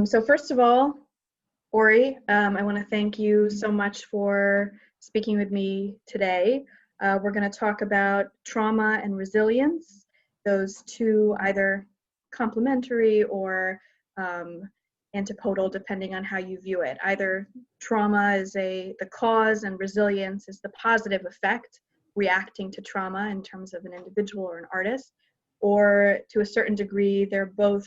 So first of all, Ori, I want to thank you so much for speaking with me today. We're going to talk about trauma and resilience, those two either complementary or antipodal depending on how you view it. Either trauma is the cause and resilience is the positive effect reacting to trauma in terms of an individual or an artist, or to a certain degree, they're both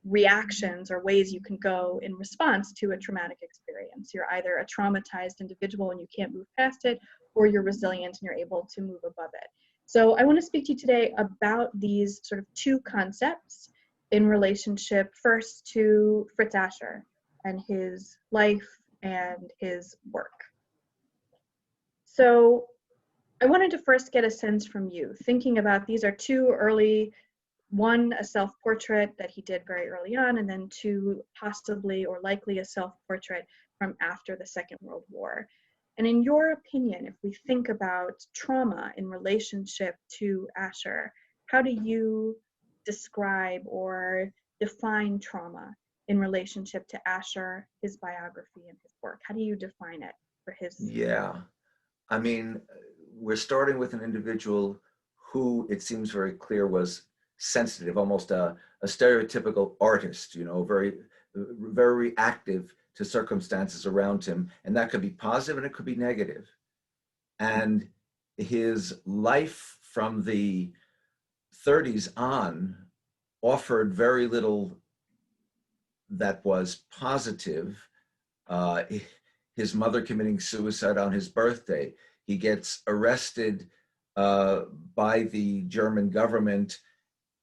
reactions or ways you can go in response to a traumatic experience. You're either a traumatized individual and you can't move past it, or you're resilient and you're able to move above it. So I want to speak to you today about these sort of two concepts in relationship first to Fritz Ascher and his life and his work. So I wanted to first get a sense from you, thinking about these are two early, one, a self-portrait that he did very early on, and then two, possibly or likely a self-portrait from after the Second World War. And in your opinion, if we think about trauma in relationship to Ascher, how do you describe or define trauma in relationship to Ascher, his biography and his work? How do you define it for his? Yeah, I mean, we're starting with an individual who it seems very clear was sensitive, almost a stereotypical artist, you know, very reactive to circumstances around him. And that could be positive and it could be negative. And his life from the 30s on offered very little that was positive. His mother committing suicide on his birthday. He gets arrested by the German government.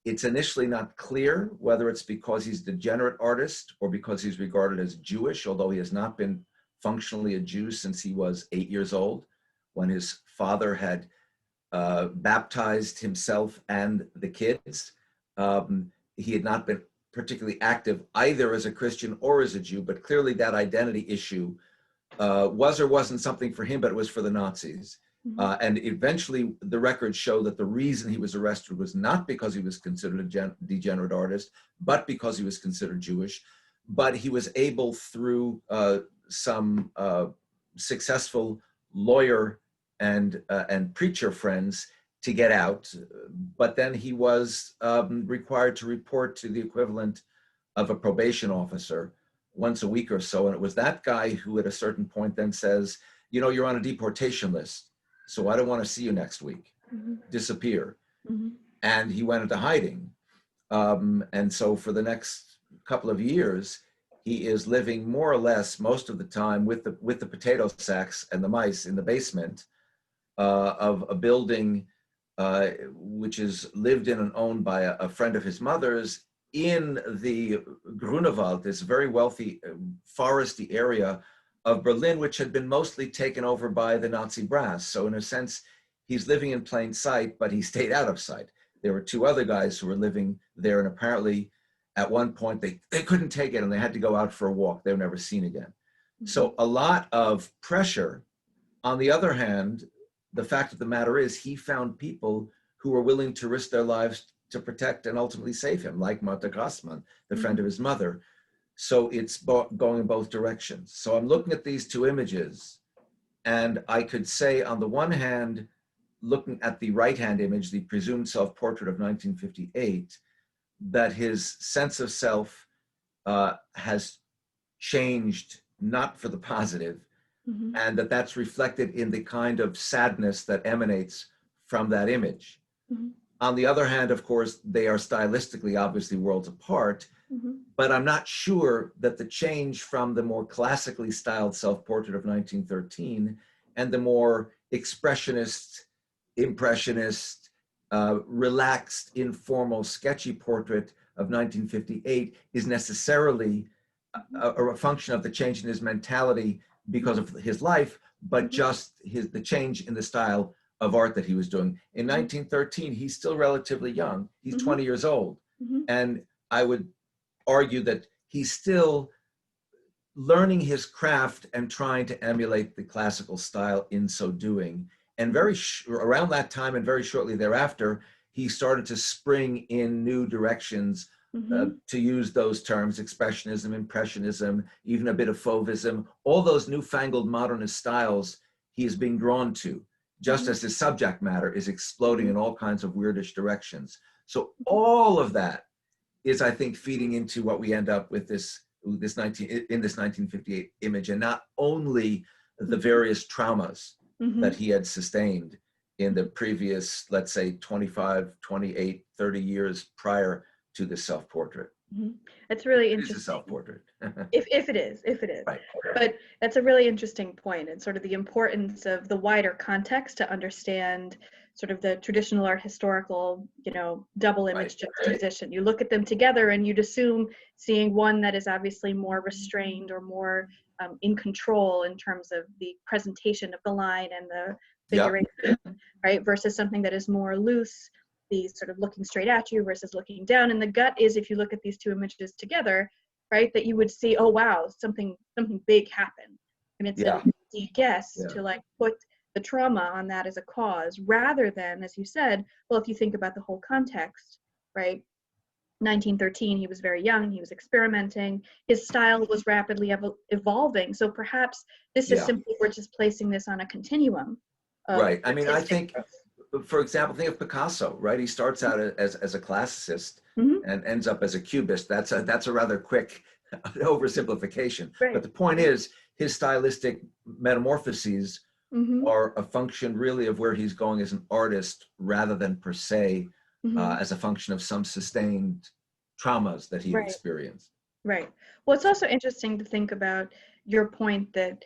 It's initially not clear whether it's because he's a degenerate artist or because he's regarded as Jewish, although he has not been functionally a Jew since he was 8 years old, when his father had baptized himself and the kids. He had not been particularly active either as a Christian or as a Jew, but clearly that identity issue was or wasn't something for him, but it was for the Nazis. And eventually the records show that the reason he was arrested was not because he was considered a degenerate artist, but because he was considered Jewish. But he was able, through some successful lawyer and preacher friends, to get out. But then he was required to report to the equivalent of a probation officer once a week or so. And it was that guy who at a certain point then says, you know, you're on a deportation list, so I don't want to see you next week. Disappear. And he went into hiding. And so for the next couple of years, he is living more or less most of the time with the potato sacks and the mice in the basement of a building which is lived in and owned by a friend of his mother's in the Grunewald, this very wealthy foresty area of Berlin, which had been mostly taken over by the Nazi brass. So in a sense, he's living in plain sight, but he stayed out of sight. There were two other guys who were living there, and apparently at one point they couldn't take it and they had to go out for a walk. They were never seen again. So a lot of pressure. On the other hand, the fact of the matter is he found people who were willing to risk their lives to protect and ultimately save him, like Martha Grassmann, the friend of his mother. So it's going in both directions. So I'm looking at these two images, and I could say, on the one hand, looking at the right-hand image, the presumed self-portrait of 1958, that his sense of self has changed, not for the positive, and that's reflected in the kind of sadness that emanates from that image. On the other hand, of course, they are stylistically obviously worlds apart, but I'm not sure that the change from the more classically styled self-portrait of 1913 and the more expressionist, impressionist, relaxed, informal, sketchy portrait of 1958 is necessarily a function of the change in his mentality because of his life, but just the change in the style of art that he was doing. In 1913, he's still relatively young. He's 20 years old. And I would argue that he's still learning his craft and trying to emulate the classical style in so doing. And around that time and very shortly thereafter, he started to spring in new directions Mm-hmm. to use those terms, expressionism, impressionism, even a bit of fauvism, all those newfangled modernist styles he is being drawn to, just as his subject matter is exploding in all kinds of weirdish directions. So all of that is, I think, feeding into what we end up with this 1958 image, and not only the various traumas that he had sustained in the previous, let's say, 25, 28, 30 years prior to the self-portrait. It's really It interesting. is a self-portrait. if it is. Right. But that's a really interesting point, and sort of the importance of the wider context to understand sort of the traditional art historical, double image juxtaposition. You look at them together and you'd assume seeing one that is obviously more restrained or more in control in terms of the presentation of the line and the figuration, right? Versus something that is more loose, the sort of looking straight at you versus looking down. And the gut is, if you look at these two images together, right, that you would see, oh wow, something big happened. And it's an easy guess to like put the trauma on that as a cause, rather than, as you said, well, if you think about the whole context, right? 1913, he was very young, he was experimenting, his style was rapidly evolving. So perhaps this is simply, we're just placing this on a continuum. Right. I mean, I think, for example, think of Picasso, right? He starts out as a classicist and ends up as a cubist. That's a rather quick oversimplification. But the point is, his stylistic metamorphoses are a function really of where he's going as an artist, rather than per se as a function of some sustained traumas that he experienced. Right. Well, it's also interesting to think about your point that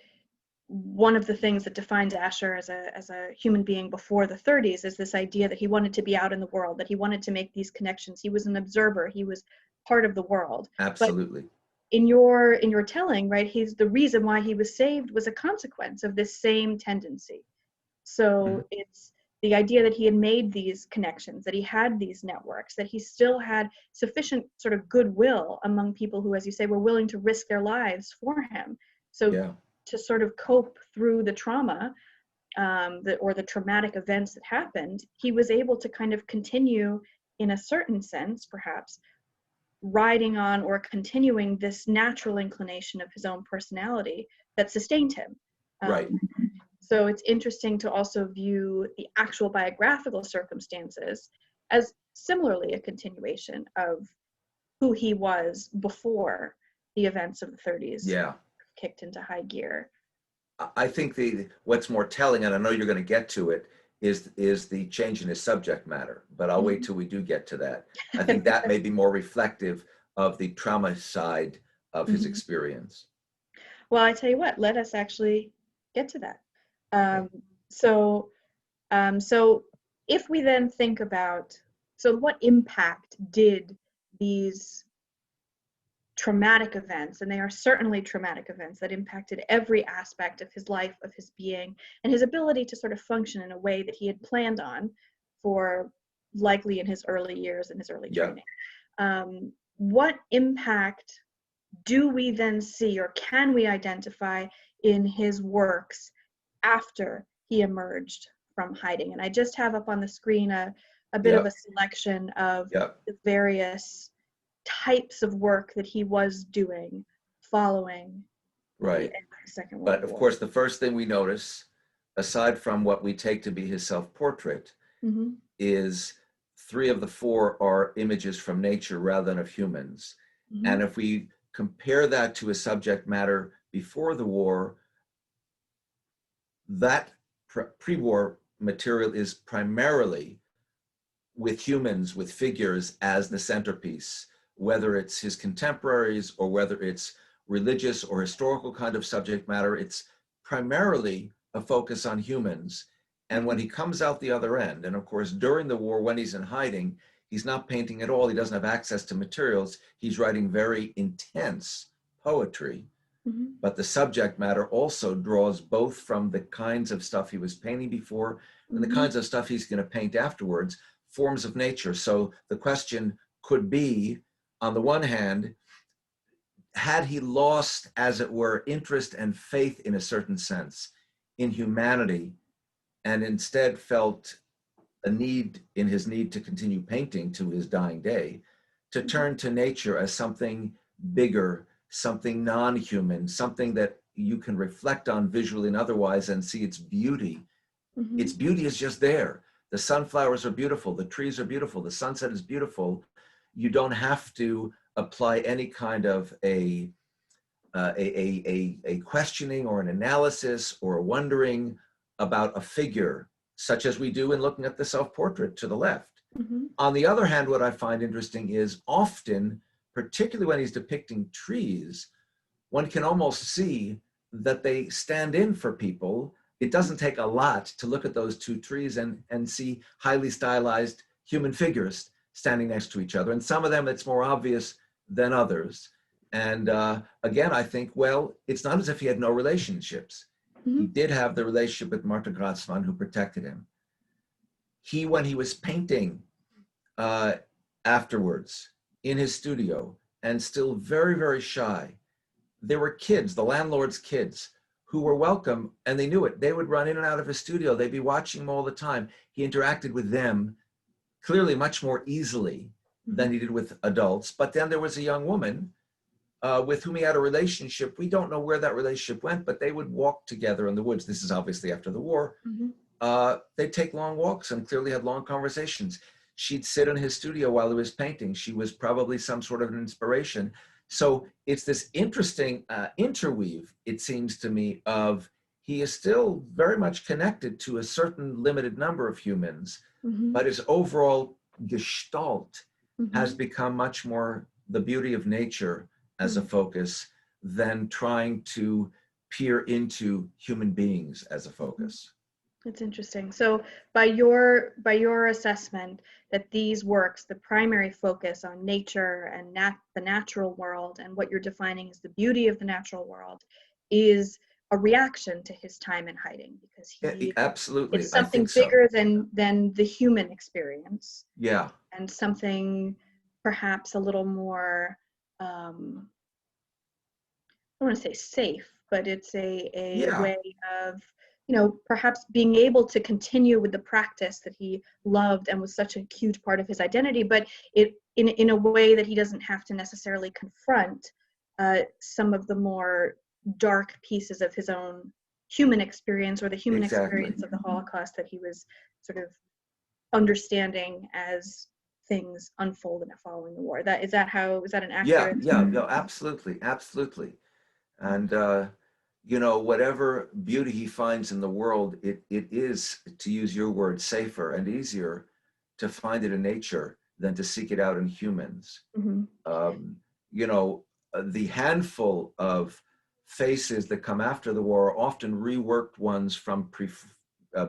one of the things that defines Ascher as a human being before the 30s is this idea that he wanted to be out in the world, that he wanted to make these connections. He was an observer. He was part of the world. Absolutely. But in your telling, right, the reason why he was saved was a consequence of this same tendency. So it's the idea that he had made these connections, that he had these networks, that he still had sufficient sort of goodwill among people who, as you say, were willing to risk their lives for him. So to sort of cope through the trauma or the traumatic events that happened, he was able to kind of continue, in a certain sense, perhaps, riding on or continuing this natural inclination of his own personality that sustained him. Right. So it's interesting to also view the actual biographical circumstances as similarly a continuation of who he was before the events of the 30s kicked into high gear. I think what's more telling, and I know you're going to get to it, is the change in his subject matter, but I'll wait till we do get to that. I think that may be more reflective of the trauma side of his experience. Well, I tell you what, let us actually get to that. So if we then think about, so what impact did these traumatic events, and they are certainly traumatic events that impacted every aspect of his life, of his being, and his ability to sort of function in a way that he had planned on for likely in his early years and his early training. What impact do we then see, or can we identify in his works after he emerged from hiding? And I just have up on the screen a bit of a selection of the various types of work that he was doing following the end of the Second World War. But of course, the first thing we notice, aside from what we take to be his self-portrait, is 3 of the 4 are images from nature rather than of humans. And if we compare that to a subject matter before the war, that pre-war material is primarily with humans, with figures as the centerpiece, whether it's his contemporaries or whether it's religious or historical kind of subject matter. It's primarily a focus on humans. And when he comes out the other end, and of course during the war when he's in hiding, he's not painting at all, he doesn't have access to materials, he's writing very intense poetry. But the subject matter also draws both from the kinds of stuff he was painting before and the kinds of stuff he's going to paint afterwards, forms of nature. So the question could be, on the one hand, had he lost, as it were, interest and faith in a certain sense in humanity, and instead felt a need, in his need to continue painting to his dying day, to turn to nature as something bigger, something non-human, something that you can reflect on visually and otherwise and see its beauty. Mm-hmm. Its beauty is just there. The sunflowers are beautiful, the trees are beautiful, the sunset is beautiful. You don't have to apply any kind of a questioning or an analysis or a wondering about a figure, such as we do in looking at the self-portrait to the left. Mm-hmm. On the other hand, what I find interesting is often, particularly when he's depicting trees, one can almost see that they stand in for people. It doesn't take a lot to look at those two trees and see highly stylized human figures standing next to each other. And some of them, it's more obvious than others. And again, I think, well, it's not as if he had no relationships. Mm-hmm. He did have the relationship with Martha Gratzmann, who protected him. When he was painting afterwards in his studio and still very, very shy, there were kids, the landlord's kids, who were welcome, and they knew it. They would run in and out of his studio. They'd be watching him all the time. He interacted with them clearly much more easily than he did with adults. But then there was a young woman with whom he had a relationship. We don't know where that relationship went, but they would walk together in the woods. This is obviously after the war. Mm-hmm. They'd take long walks and clearly had long conversations. She'd sit in his studio while he was painting. She was probably some sort of an inspiration. So it's this interesting interweave, it seems to me, of he is still very much connected to a certain limited number of humans, Mm-hmm. but his overall gestalt Mm-hmm. has become much more the beauty of nature as a focus than trying to peer into human beings as a focus. It's interesting. So by your assessment that these works, the primary focus on nature and the natural world and what you're defining as the beauty of the natural world is a reaction to his time in hiding, because Absolutely, it's I something think so. bigger than the human experience. Yeah. And something perhaps a little more I don't want to say safe, but it's a way of, perhaps being able to continue with the practice that he loved and was such a huge part of his identity, but it in a way that he doesn't have to necessarily confront some of the more dark pieces of his own human experience, or the human experience of the Holocaust that he was sort of understanding as things unfolded following the war. Is that an accurate? Yeah, no, absolutely. And whatever beauty he finds in the world, it is, to use your word, safer and easier to find it in nature than to seek it out in humans. Mm-hmm. The handful of faces that come after the war are often reworked ones from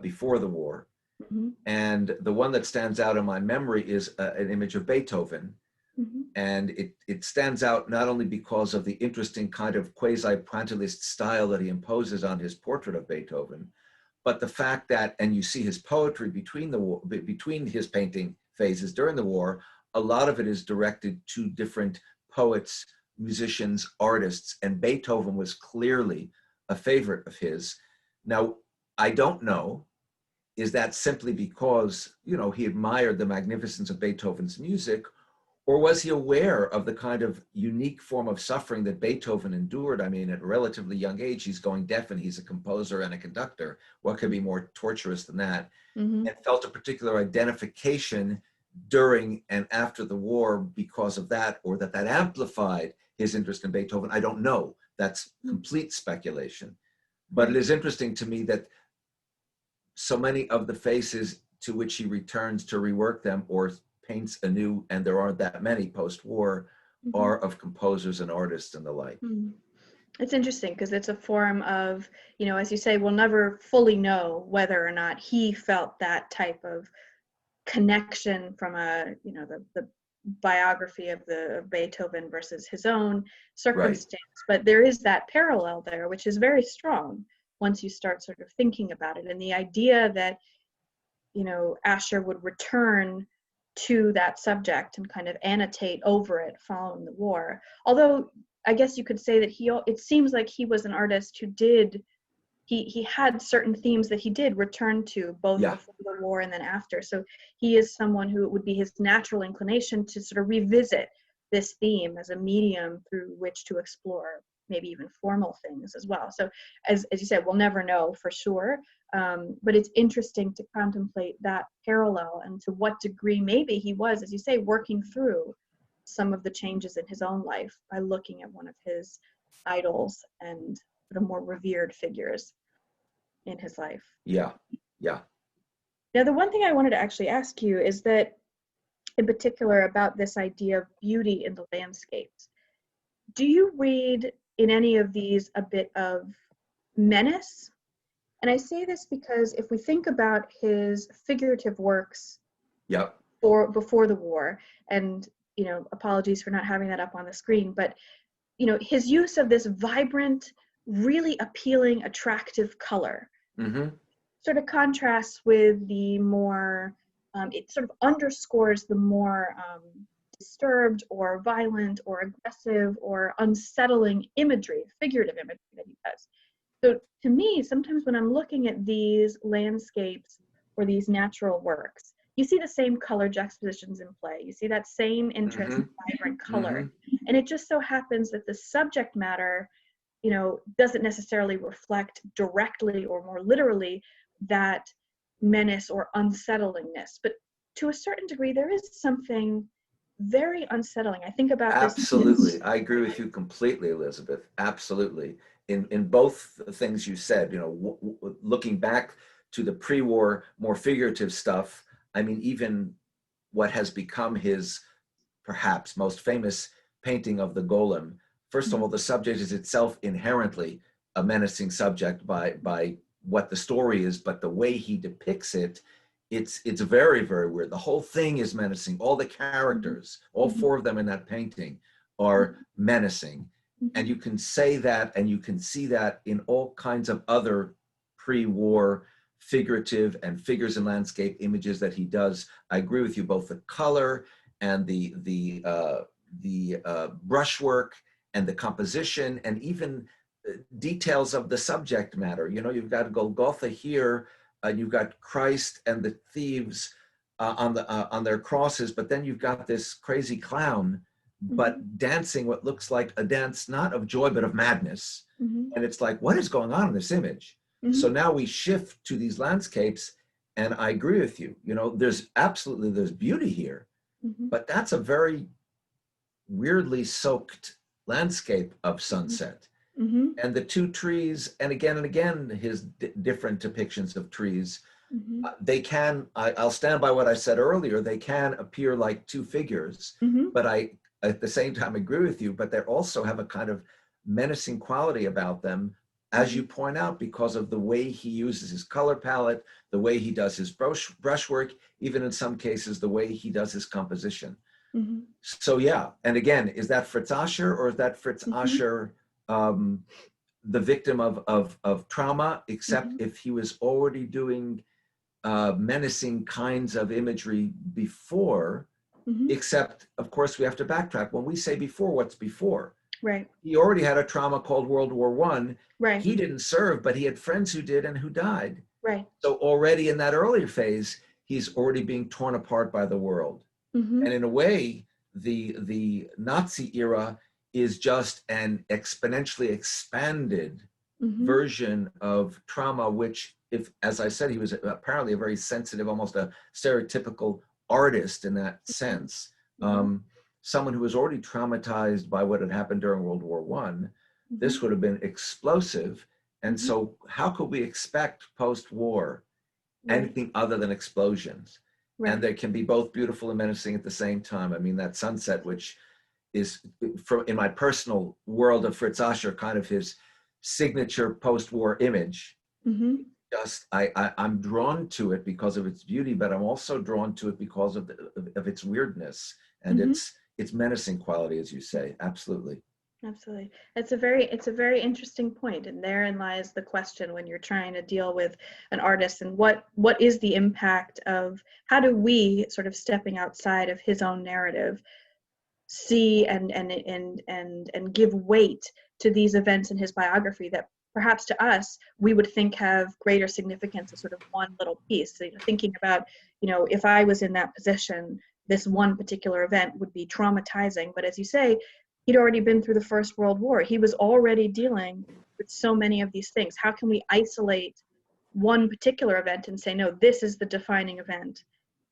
before the war. Mm-hmm. And the one that stands out in my memory is an image of Beethoven. Mm-hmm. And it stands out not only because of the interesting kind of quasi-pointillist style that he imposes on his portrait of Beethoven, but the fact that, and you see his poetry between his painting phases during the war, a lot of it is directed to different poets, musicians, artists, and Beethoven was clearly a favorite of his. Now, I don't know, is that simply because, he admired the magnificence of Beethoven's music, or was he aware of the kind of unique form of suffering that Beethoven endured? I mean, at a relatively young age, he's going deaf and he's a composer and a conductor. What could be more torturous than that? Mm-hmm. And felt a particular identification during and after the war because of that, or that amplified his interest in Beethoven. I don't know. That's complete speculation. But it is interesting to me that so many of the faces to which he returns to rework them or paints anew, and there aren't that many post-war, are of composers and artists and the like. It's interesting because it's a form of, as you say, we'll never fully know whether or not he felt that type of connection from the biography of Beethoven versus his own circumstance. Right. But there is that parallel there, which is very strong once you start sort of thinking about it. And the idea that, Ascher would return to that subject and kind of annotate over it following the war. Although I guess you could say that it seems like he was an artist who did he had certain themes that he did return to both Yeah. before the war and then after. So he is someone who it would be his natural inclination to sort of revisit this theme as a medium through which to explore maybe even formal things as well. So as you said, we'll never know for sure, but it's interesting to contemplate that parallel and to what degree maybe he was, as you say, working through some of the changes in his own life by looking at one of his idols and sort of more revered figures in his life. Yeah. Yeah. Now, the one thing I wanted to actually ask you is that, in particular, about this idea of beauty in the landscapes. Do you read in any of these a bit of menace? And I say this because if we think about his figurative works Yep. before the war, and apologies for not having that up on the screen, but his use of this vibrant, really appealing, attractive color Mm-hmm. sort of contrasts with the more, it sort of underscores the more disturbed or violent or aggressive or unsettling imagery, figurative imagery that he does. So to me, sometimes when I'm looking at these landscapes or these natural works, you see the same color juxtapositions in play. You see that same interest Mm-hmm. in vibrant Mm-hmm. color. And it just so happens that the subject matter, doesn't necessarily reflect directly or more literally that menace or unsettlingness. But to a certain degree, there is something very unsettling. I think about this. Absolutely. I agree with you completely, Elizabeth. Absolutely. In both things you said, looking back to the pre-war, more figurative stuff, I mean, even what has become his perhaps most famous painting of the Golem. First of all, the subject is itself inherently a menacing subject by what the story is, but the way he depicts it, it's very, very weird. The whole thing is menacing. All the characters, all four of them in that painting are menacing. And you can say that, and you can see that in all kinds of other pre-war figurative and figures and landscape images that he does. I agree with you, both the color and the brushwork and the composition and even details of the subject matter. You've got Golgotha here, you've got Christ and the thieves on their crosses, but then you've got this crazy clown, but dancing what looks like a dance not of joy but of madness. And it's like, what is going on in this image? So now we shift to these landscapes, and I agree with you. There's beauty here, but that's a very weirdly soaked landscape of sunset. And the two trees, and again, his different depictions of trees, they can, I'll stand by what I said earlier, they can appear like two figures, but I, at the same time, agree with you, but they also have a kind of menacing quality about them, as you point out, because of the way he uses his color palette, the way he does his brushwork, even in some cases, the way he does his composition. So yeah, and again, is that Fritz Ascher, or is that Fritz Ascher the victim of trauma, except if he was already doing menacing kinds of imagery before, except of course we have to backtrack. When we say before, what's before? Right. He already had a trauma called World War I. Right. He didn't serve, but he had friends who did and who died. Right. So already in that earlier phase, he's already being torn apart by the world. And in a way, the Nazi era is just an exponentially expanded version of trauma, which, if, as I said, he was apparently a very sensitive, almost a stereotypical artist in that sense. Someone who was already traumatized by what had happened during World War I, this would have been explosive. And so how could we expect post-war anything other than explosions? Right. And they can be both beautiful and menacing at the same time. I mean, that sunset, which is, in my personal world of Fritz Ascher, kind of his signature post-war image. Just, I'm drawn to it because of its beauty, but I'm also drawn to it because of its weirdness and its menacing quality, as you say. Absolutely. Absolutely. It's a very interesting point, and therein lies the question when you're trying to deal with an artist, and what is the impact of, how do we, sort of stepping outside of his own narrative, see and give weight to these events in his biography that perhaps to us, we would think have greater significance as sort of one little piece. So, thinking about, if I was in that position, this one particular event would be traumatizing. But as you say, he'd already been through the First World War. He was already dealing with so many of these things. How can we isolate one particular event and say, no, this is the defining event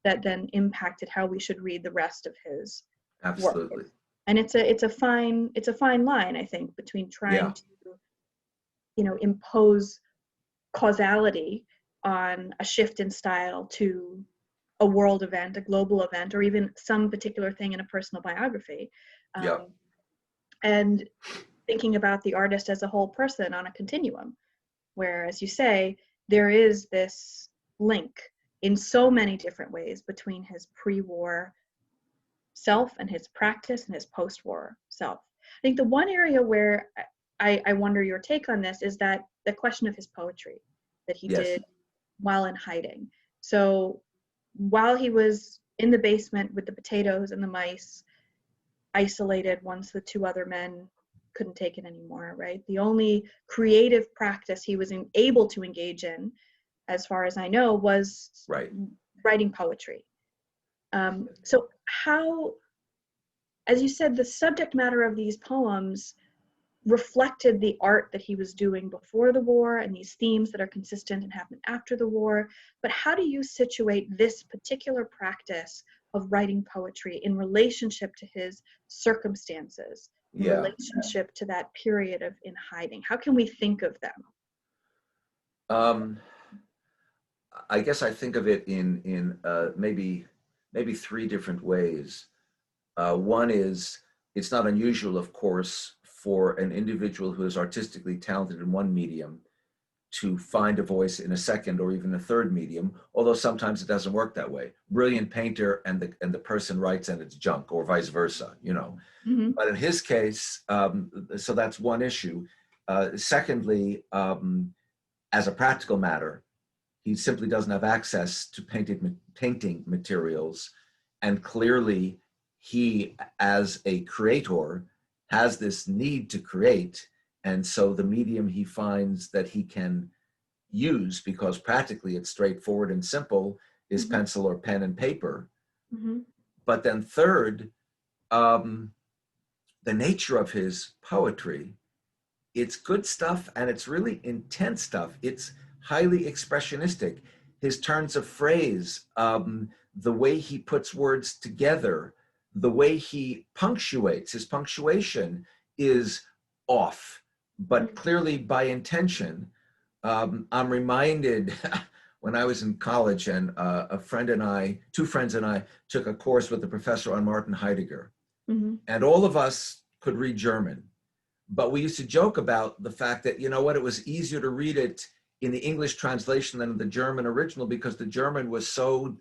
that then impacted how we should read the rest of his Absolutely. work? And it's a fine line, I think, between trying to impose causality on a shift in style to a world event, a global event, or even some particular thing in a personal biography. Yeah. And thinking about the artist as a whole person on a continuum, where, as you say, there is this link in so many different ways between his pre-war self and his practice and his post-war self. I think the one area where I wonder your take on this is that the question of his poetry that he did while in hiding. So while he was in the basement with the potatoes and the mice, isolated once the two other men couldn't take it anymore, right? The only creative practice he was able to engage in, as far as I know, was writing poetry. So how, as you said, the subject matter of these poems reflected the art that he was doing before the war and these themes that are consistent and happen after the war. But how do you situate this particular practice of writing poetry in relationship to his circumstances, in relationship to that period of in hiding? How can we think of them? I guess I think of it in maybe three different ways. One is, it's not unusual, of course, for an individual who is artistically talented in one medium to find a voice in a second or even a third medium, although sometimes it doesn't work that way. Brilliant painter and the person writes and it's junk, or vice versa, Mm-hmm. But in his case, so that's one issue. Secondly, as a practical matter, he simply doesn't have access to painting materials. And clearly he, as a creator, has this need to create. And so the medium he finds that he can use, because practically it's straightforward and simple, is pencil or pen and paper. Mm-hmm. But then third, the nature of his poetry, it's good stuff and it's really intense stuff. It's highly expressionistic. His turns of phrase, the way he puts words together, the way he punctuates, his punctuation is off, but clearly by intention. I'm reminded when I was in college and two friends and I took a course with the professor on Martin Heidegger. Mm-hmm. And all of us could read German. But we used to joke about the fact that, it was easier to read it in the English translation than the German original, because the German was so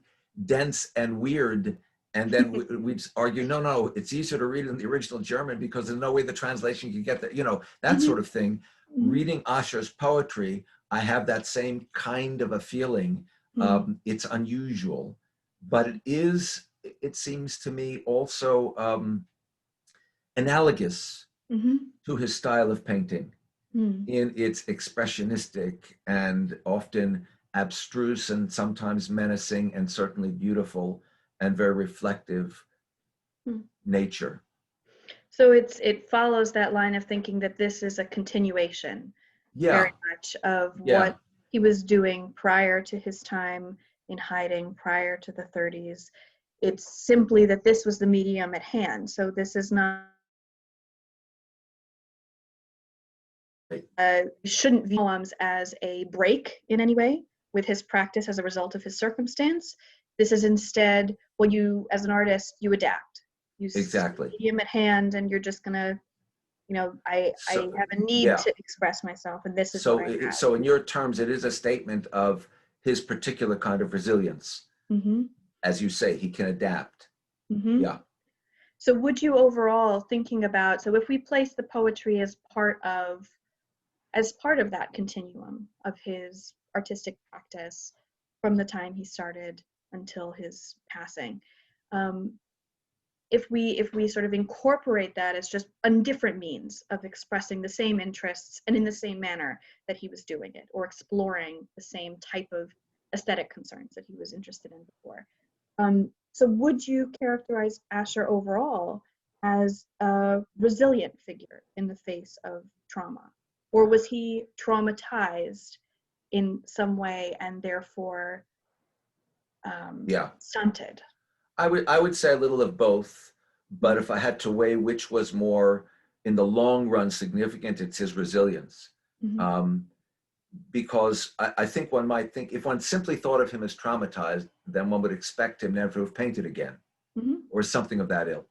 dense and weird. And then we'd argue, no, it's easier to read it in the original German because there's no way the translation can get that, that sort of thing. Mm-hmm. Reading Ascher's poetry, I have that same kind of a feeling. Mm-hmm. It's unusual, but it seems to me also analogous to his style of painting in its expressionistic and often abstruse and sometimes menacing and certainly beautiful and very reflective nature. So it follows that line of thinking that this is a continuation very much of what he was doing prior to his time in hiding, prior to the 30s. It's simply that this was the medium at hand. So this is not shouldn't view poems as a break in any way with his practice as a result of his circumstance. This is instead, well, you, as an artist, you adapt. You exactly. see the medium at hand, and you're just gonna, I have a need to express myself, and this is what I have. So in your terms, it is a statement of his particular kind of resilience. Mm-hmm. As you say, he can adapt. Mm-hmm. Yeah. So would you overall, thinking about, so if we place the poetry as part of that continuum of his artistic practice from the time he started until his passing, if we sort of incorporate that as just a different means of expressing the same interests and in the same manner that he was doing it, or exploring the same type of aesthetic concerns that he was interested in before. So would you characterize Ascher overall as a resilient figure in the face of trauma? Or was he traumatized in some way and therefore stunted? I would say a little of both, but if I had to weigh which was more in the long run significant, it's his resilience. Mm-hmm. Because I think one might think, if one simply thought of him as traumatized, then one would expect him never to have painted again, Mm-hmm. or something of that ilk.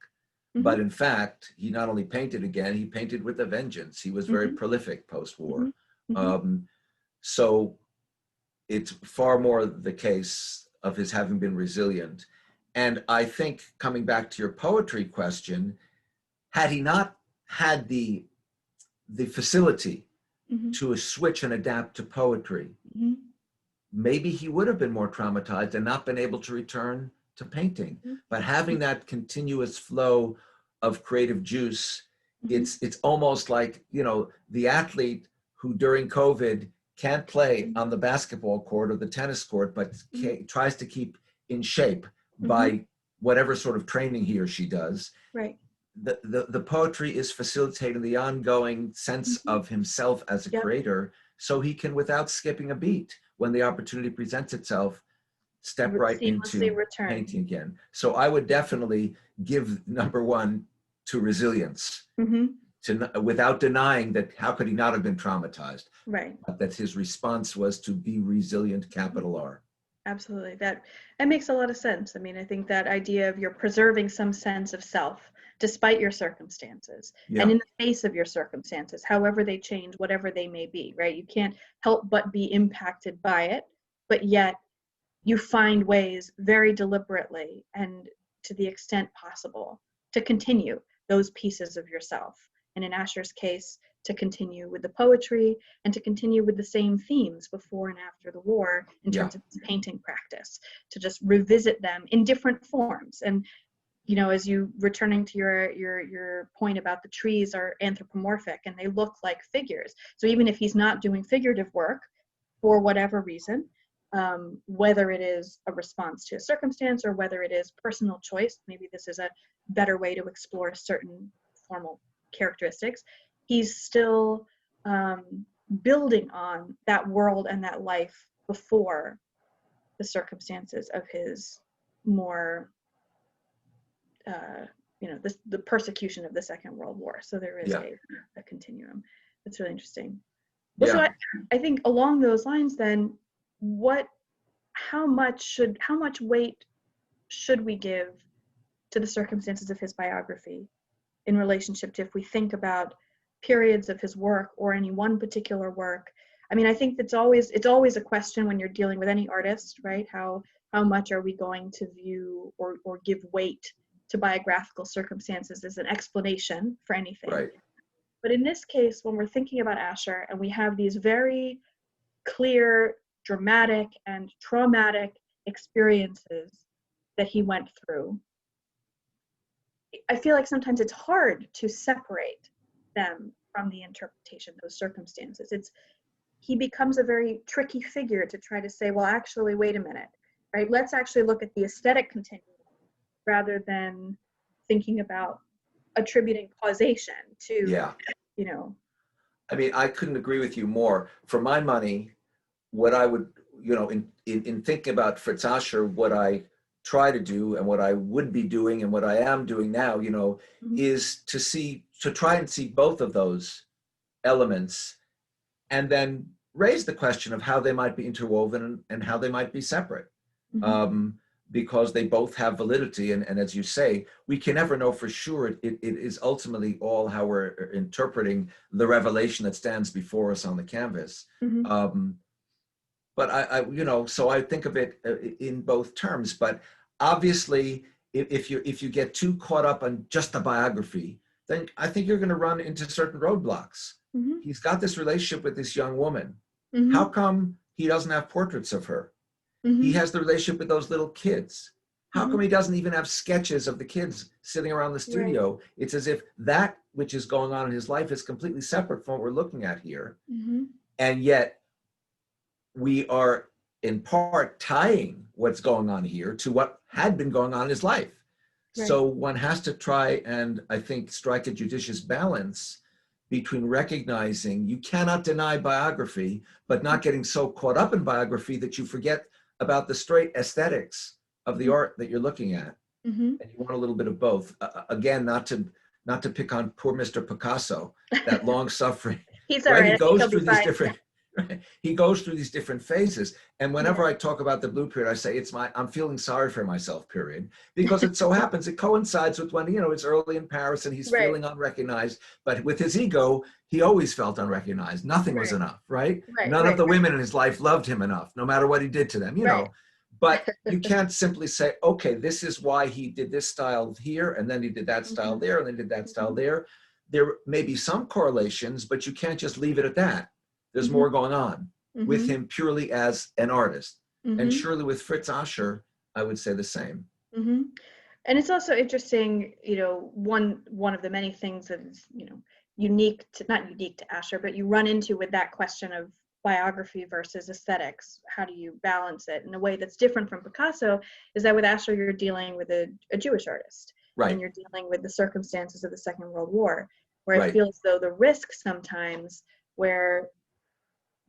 Mm-hmm. But in fact, he not only painted again, he painted with a vengeance. He was very prolific post-war. Mm-hmm. So it's far more the case of his having been resilient. And I think, coming back to your poetry question, had he not had the facility to switch and adapt to poetry, maybe he would have been more traumatized and not been able to return to painting. But having that continuous flow of creative juice, it's almost like, you know, the athlete who during COVID can't play on the basketball court or the tennis court, but tries to keep in shape by whatever sort of training he or she does. Right. The poetry is facilitating the ongoing sense of himself as a creator, so he can, without skipping a beat, when the opportunity presents itself, step right into painting again. So I would definitely give number one to resilience, without denying that how could he not have been traumatized? Right. But that his response was to be resilient, capital R. Absolutely. That makes a lot of sense. I mean, I think that idea of you're preserving some sense of self despite your circumstances and in the face of your circumstances, however they change, whatever they may be, right? You can't help but be impacted by it, but yet you find ways very deliberately and to the extent possible to continue those pieces of yourself. And in Ascher's case, to continue with the poetry and to continue with the same themes before and after the war in terms of his painting practice, to just revisit them in different forms. And, you know, as you returning to your point about the trees are anthropomorphic and they look like figures. So even if he's not doing figurative work for whatever reason, whether it is a response to a circumstance or whether it is personal choice, maybe this is a better way to explore certain formal characteristics, he's still building on that world and that life before the circumstances of his more, the persecution of the Second World War. So there is a continuum. That's really interesting. Well, so I think along those lines, then, how much weight should we give to the circumstances of his biography in relationship to, if we think about periods of his work or any one particular work? I mean, I think it's always a question when you're dealing with any artist, right? How much are we going to view or give weight to biographical circumstances as an explanation for anything? Right. But in this case, when we're thinking about Ascher and we have these very clear, dramatic, and traumatic experiences that he went through, I feel like sometimes it's hard to separate them from the interpretation, those circumstances. He becomes a very tricky figure to try to say, well, actually, wait a minute, right? Let's actually look at the aesthetic continuum rather than thinking about attributing causation to, I mean, I couldn't agree with you more. For my money, what I would, in thinking about Fritz Ascher, what I try to do and what I would be doing and what I am doing now, is to try and see both of those elements and then raise the question of how they might be interwoven and how they might be separate. Because they both have validity. And as you say, we can never know for sure. It is ultimately all how we're interpreting the revelation that stands before us on the canvas. But so I think of it in both terms. But obviously, if you get too caught up on just the biography, then I think you're going to run into certain roadblocks. He's got this relationship with this young woman. How come he doesn't have portraits of her? He has the relationship with those little kids. How come he doesn't even have sketches of the kids sitting around the studio? Right. It's as if that which is going on in his life is completely separate from what we're looking at here. And yet we are in part tying what's going on here to what had been going on in his life. Right. So one has to try and, I think, strike a judicious balance between recognizing you cannot deny biography, but not getting so caught up in biography that you forget about the straight aesthetics of the art that you're looking at. And you want a little bit of both. Again, not to pick on poor Mr. Picasso, that long suffering. He's all right. He goes through these different. He goes through these different phases. And whenever I talk about the blue period, I say it's my I'm feeling sorry for myself period, because it so happens it coincides with when, it's early in Paris and he's feeling unrecognized. But with his ego, he always felt unrecognized. Nothing was enough, right? None of the women in his life loved him enough, no matter what he did to them, know. But you can't simply say, okay, this is why he did this style here, and then he did that style there, and then did that style there. There may be some correlations, but you can't just leave it at that. There's more going on with him purely as an artist. And surely with Fritz Ascher, I would say the same. And it's also interesting, one of the many things that is, not unique to Ascher, but you run into with that question of biography versus aesthetics. How do you balance it in a way that's different from Picasso? Is that with Ascher, you're dealing with a Jewish artist. Right. And you're dealing with the circumstances of the Second World War, where I feel as though the risk sometimes where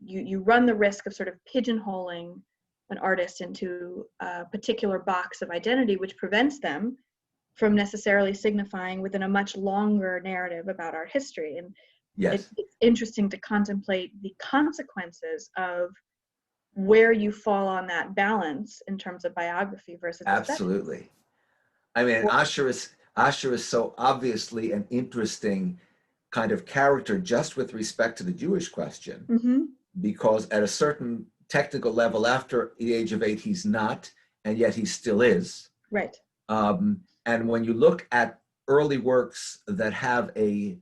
you run the risk of sort of pigeonholing an artist into a particular box of identity, which prevents them from necessarily signifying within a much longer narrative about art history. And it's interesting to contemplate the consequences of where you fall on that balance in terms of biography versus absolutely aesthetics. I mean, Ascher is so obviously an interesting kind of character just with respect to the Jewish question, because at a certain technical level after the age of 8 he's not, and yet he still is. Right. And when you look at early works that have a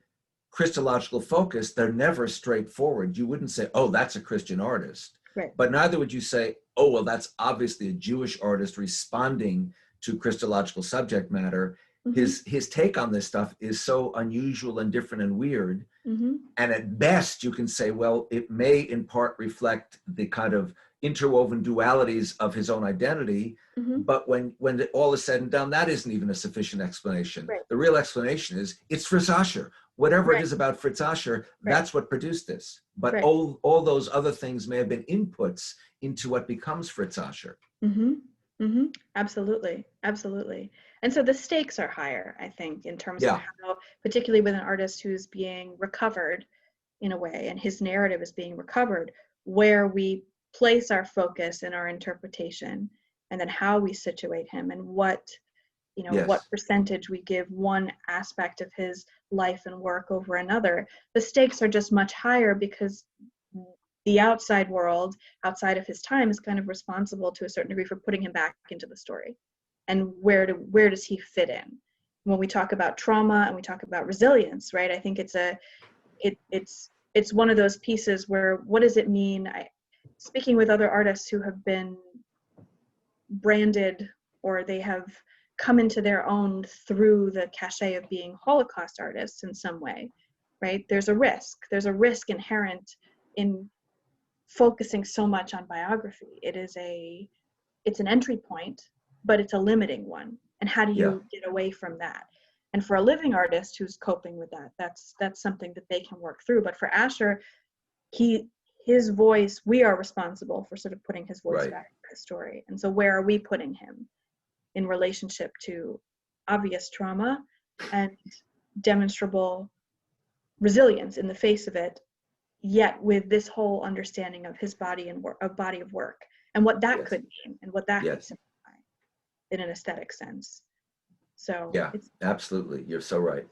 Christological focus, they're never straightforward. You wouldn't say, oh, that's a Christian artist. Right. But neither would you say, oh, well, that's obviously a Jewish artist responding to Christological subject matter. His take on this stuff is so unusual and different and weird. And at best, you can say, well, it may in part reflect the kind of interwoven dualities of his own identity. But when all is said and done, that isn't even a sufficient explanation. Right. The real explanation is it's Fritz Ascher. Whatever it is about Fritz Ascher, that's what produced this. But all those other things may have been inputs into what becomes Fritz Ascher. Absolutely. And so the stakes are higher, I think, in terms of how, particularly with an artist who's being recovered in a way, and his narrative is being recovered, where we place our focus in our interpretation, and then how we situate him, and what percentage we give one aspect of his life and work over another. The stakes are just much higher because the outside world, outside of his time, is kind of responsible to a certain degree for putting him back into the story. And where does he fit in? When we talk about trauma and we talk about resilience, right? I think it's one of those pieces where, what does it mean? Speaking with other artists who have been branded, or they have come into their own through the cachet of being Holocaust artists in some way, right? There's a risk inherent in focusing so much on biography. It's an entry point, but it's a limiting one. And how do you get away from that? And for a living artist who's coping with that, that's something that they can work through. But for Ascher, his voice, we are responsible for sort of putting his voice back in the story. And so where are we putting him in relationship to obvious trauma and demonstrable resilience in the face of it, yet with this whole understanding of his body and body of work, and what that could mean, and what that could signify in an aesthetic sense. So absolutely, you're so right.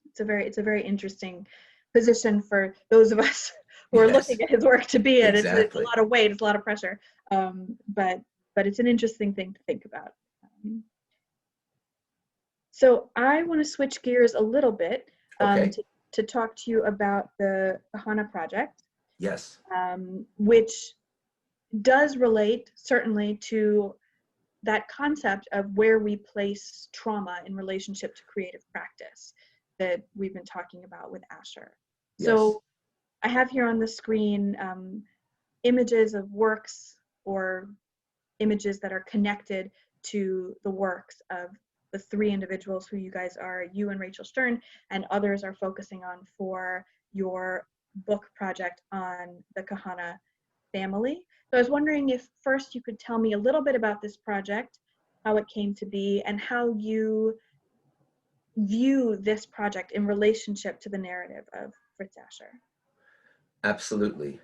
It's a very interesting position for those of us who are looking at his work to be in. Exactly. It's a lot of weight, it's a lot of pressure, but it's an interesting thing to think about. So I want to switch gears a little bit to talk to you about the Hana Project. Yes. Which does relate certainly to that concept of where we place trauma in relationship to creative practice that we've been talking about with Ascher. Yes. So I have here on the screen images of works or images that are connected to the works of the three individuals who you guys are, you and Rachel Stern, and others are focusing on for your book project on the Kahana family. So I was wondering if first you could tell me a little bit about this project, how it came to be, and how you view this project in relationship to the narrative of Fritz Ascher. Absolutely.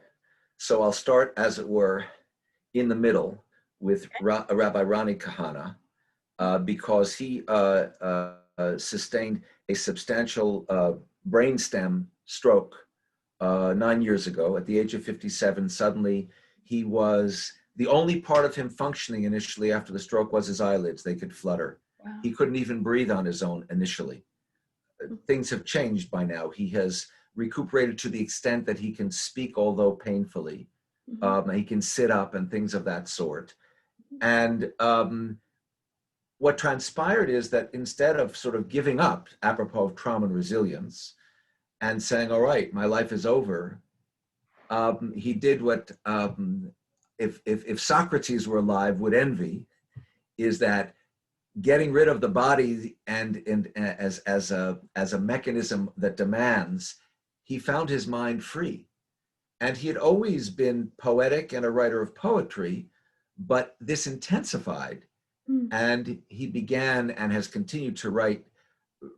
So I'll start, as it were, in the middle with Rabbi Ronnie Kahana, because he sustained a substantial brainstem stroke 9 years ago. At the age of 57, suddenly he was, the only part of him functioning initially after the stroke was his eyelids. They could flutter. Wow. He couldn't even breathe on his own initially. Things have changed by now. He has recuperated to the extent that he can speak, although painfully. He can sit up and things of that sort. And what transpired is that instead of sort of giving up, apropos of trauma and resilience, and saying, all right, my life is over, he did what, if Socrates were alive, would envy, is that getting rid of the body and as a mechanism that demands, he found his mind free. And he had always been poetic and a writer of poetry, but this intensified. And he began and has continued to write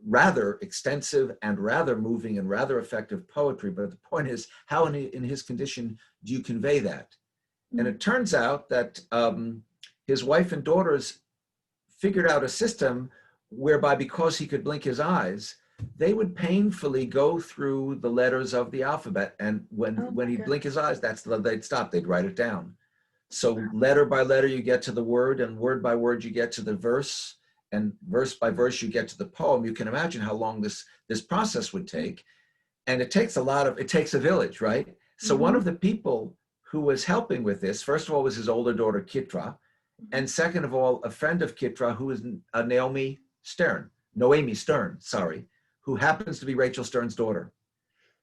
rather extensive and rather moving and rather effective poetry. But the point is, how in his condition do you convey that? And it turns out that his wife and daughters figured out a system whereby, because he could blink his eyes, they would painfully go through the letters of the alphabet. And when he'd blink his eyes, they'd stop, they'd write it down. So letter by letter, you get to the word, and word by word, you get to the verse, and verse by verse, you get to the poem. You can imagine how long this process would take. And it takes a village, right? So one of the people who was helping with this, first of all, was his older daughter, Kitra. And second of all, a friend of Kitra, who is Noemi Stern, who happens to be Rachel Stern's daughter.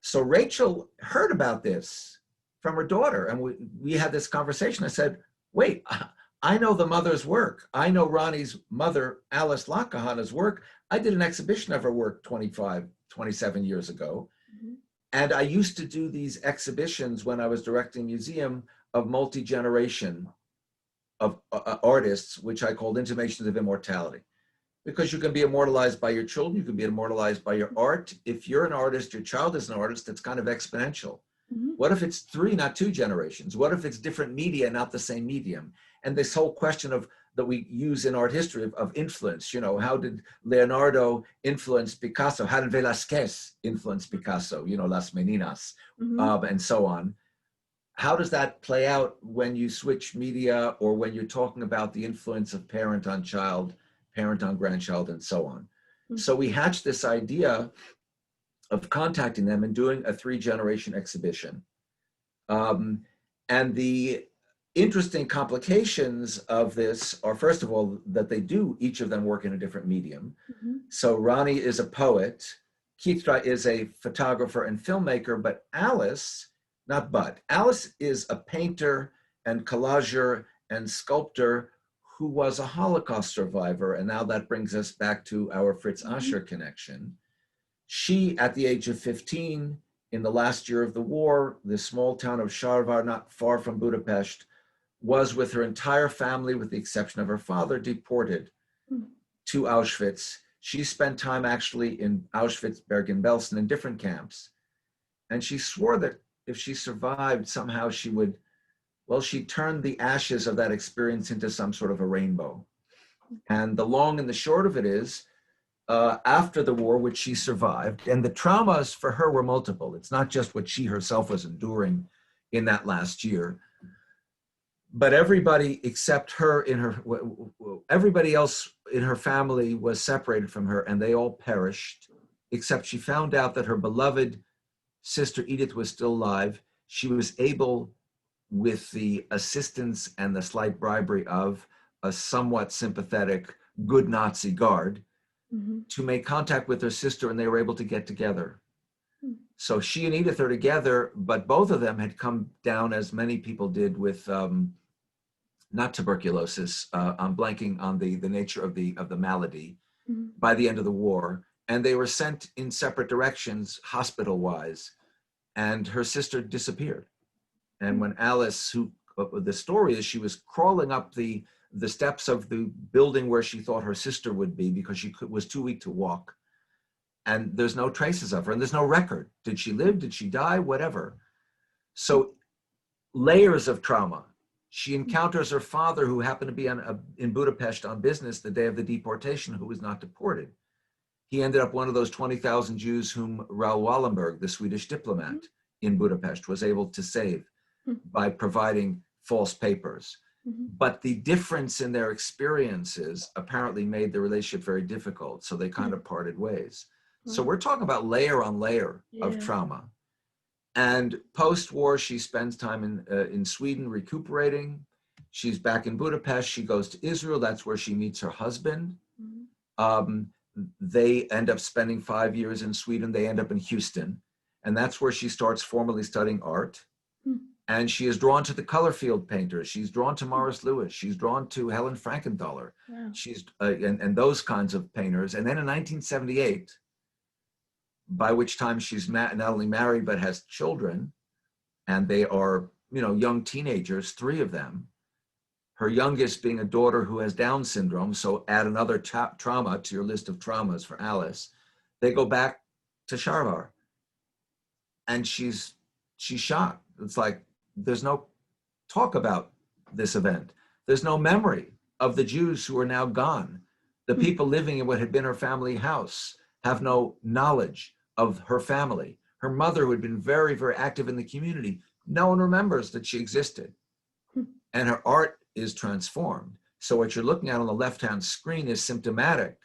So Rachel heard about this from her daughter, and we had this conversation. I said, wait, I know the mother's work. I know Ronnie's mother, Alice Kahana's work. I did an exhibition of her work 27 years ago. And I used to do these exhibitions when I was directing a museum of multi-generation of artists, which I called Intimations of Immortality. Because you can be immortalized by your children, you can be immortalized by your art. If you're an artist, your child is an artist, it's kind of exponential. What if it's 3, not 2 generations? What if it's different media, not the same medium? And this whole question that we use in art history of influence, how did Leonardo influence Picasso? How did Velázquez influence Picasso? Las Meninas, and so on. How does that play out when you switch media, or when you're talking about the influence of parent on child, parent on grandchild, and so on? So we hatched this idea of contacting them and doing a 3-generation exhibition. And the interesting complications of this are, first of all, that they do, each of them, work in a different medium. So Ronnie is a poet, Kitra is a photographer and filmmaker, but Alice is a painter and collager and sculptor who was a Holocaust survivor. And now that brings us back to our Fritz Ascher connection. She, at the age of 15, in the last year of the war, the small town of Sárvár, not far from Budapest, was with her entire family, with the exception of her father, deported to Auschwitz. She spent time actually in Auschwitz, Bergen-Belsen, in different camps. And she swore that if she survived, somehow she turned the ashes of that experience into some sort of a rainbow. And the long and the short of it is, after the war, which she survived, and the traumas for her were multiple. It's not just what she herself was enduring in that last year, but everybody except her everybody else in her family was separated from her, and they all perished, except she found out that her beloved sister Edith was still alive. She was able, with the assistance and the slight bribery of a somewhat sympathetic, good Nazi guard, Mm-hmm. to make contact with her sister, and they were able to get together. Mm-hmm. So she and Edith are together, but both of them had come down, as many people did, with not tuberculosis. I'm blanking on the nature of the malady by the end of the war, and they were sent in separate directions, hospital-wise. And her sister disappeared. And when Alice, who the story is, she was crawling up the steps of the building where she thought her sister would be because she was too weak to walk. And there's no traces of her, and there's no record. Did she live? Did she die? Whatever. So layers of trauma. She encounters her father, who happened to be in Budapest on business the day of the deportation, who was not deported. He ended up one of those 20,000 Jews whom Raoul Wallenberg, the Swedish diplomat in Budapest, was able to save by providing false papers. But the difference in their experiences apparently made the relationship very difficult, so they kind of parted ways. So we're talking about layer on layer of trauma. And post-war, she spends time in Sweden recuperating. She's back in Budapest. She goes to Israel. That's where she meets her husband. They end up spending 5 years in Sweden. They end up in Houston. And that's where she starts formally studying art. And she is drawn to the color field painters. She's drawn to Morris Louis. She's drawn to Helen Frankenthaler. She's and those kinds of painters. And then in 1978, by which time she's not only married but has children, and they are, young teenagers, 3 of them. Her youngest being a daughter who has Down syndrome, so add another trauma to your list of traumas for Alice. They go back to Sharvar, and she's shocked. It's like, there's no talk about this event. There's no memory of the Jews who are now gone. The people living in what had been her family house have no knowledge of her family. Her mother, who had been very, very active in the community, no one remembers that she existed. And her art is transformed. So what you're looking at on the left-hand screen is symptomatic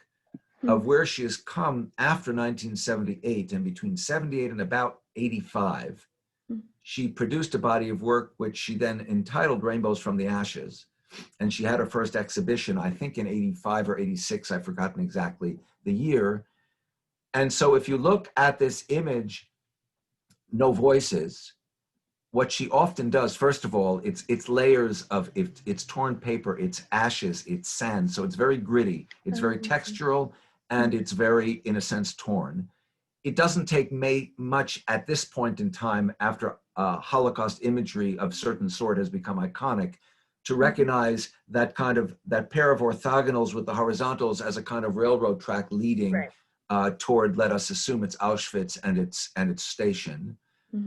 of where she has come after 1978, and between 78 and about 85. She produced a body of work which she then entitled Rainbows from the Ashes. And she had her first exhibition, I think in 85 or 86, I've forgotten exactly the year. And so if you look at this image, No Voices, what she often does, first of all, it's layers of, it's torn paper, it's ashes, it's sand. So it's very gritty, it's very textural, and it's very, in a sense, torn. It doesn't take much at this point in time, after Holocaust imagery of certain sort has become iconic, to recognize that pair of orthogonals with the horizontals as a kind of railroad track leading toward, let us assume, it's Auschwitz and its station.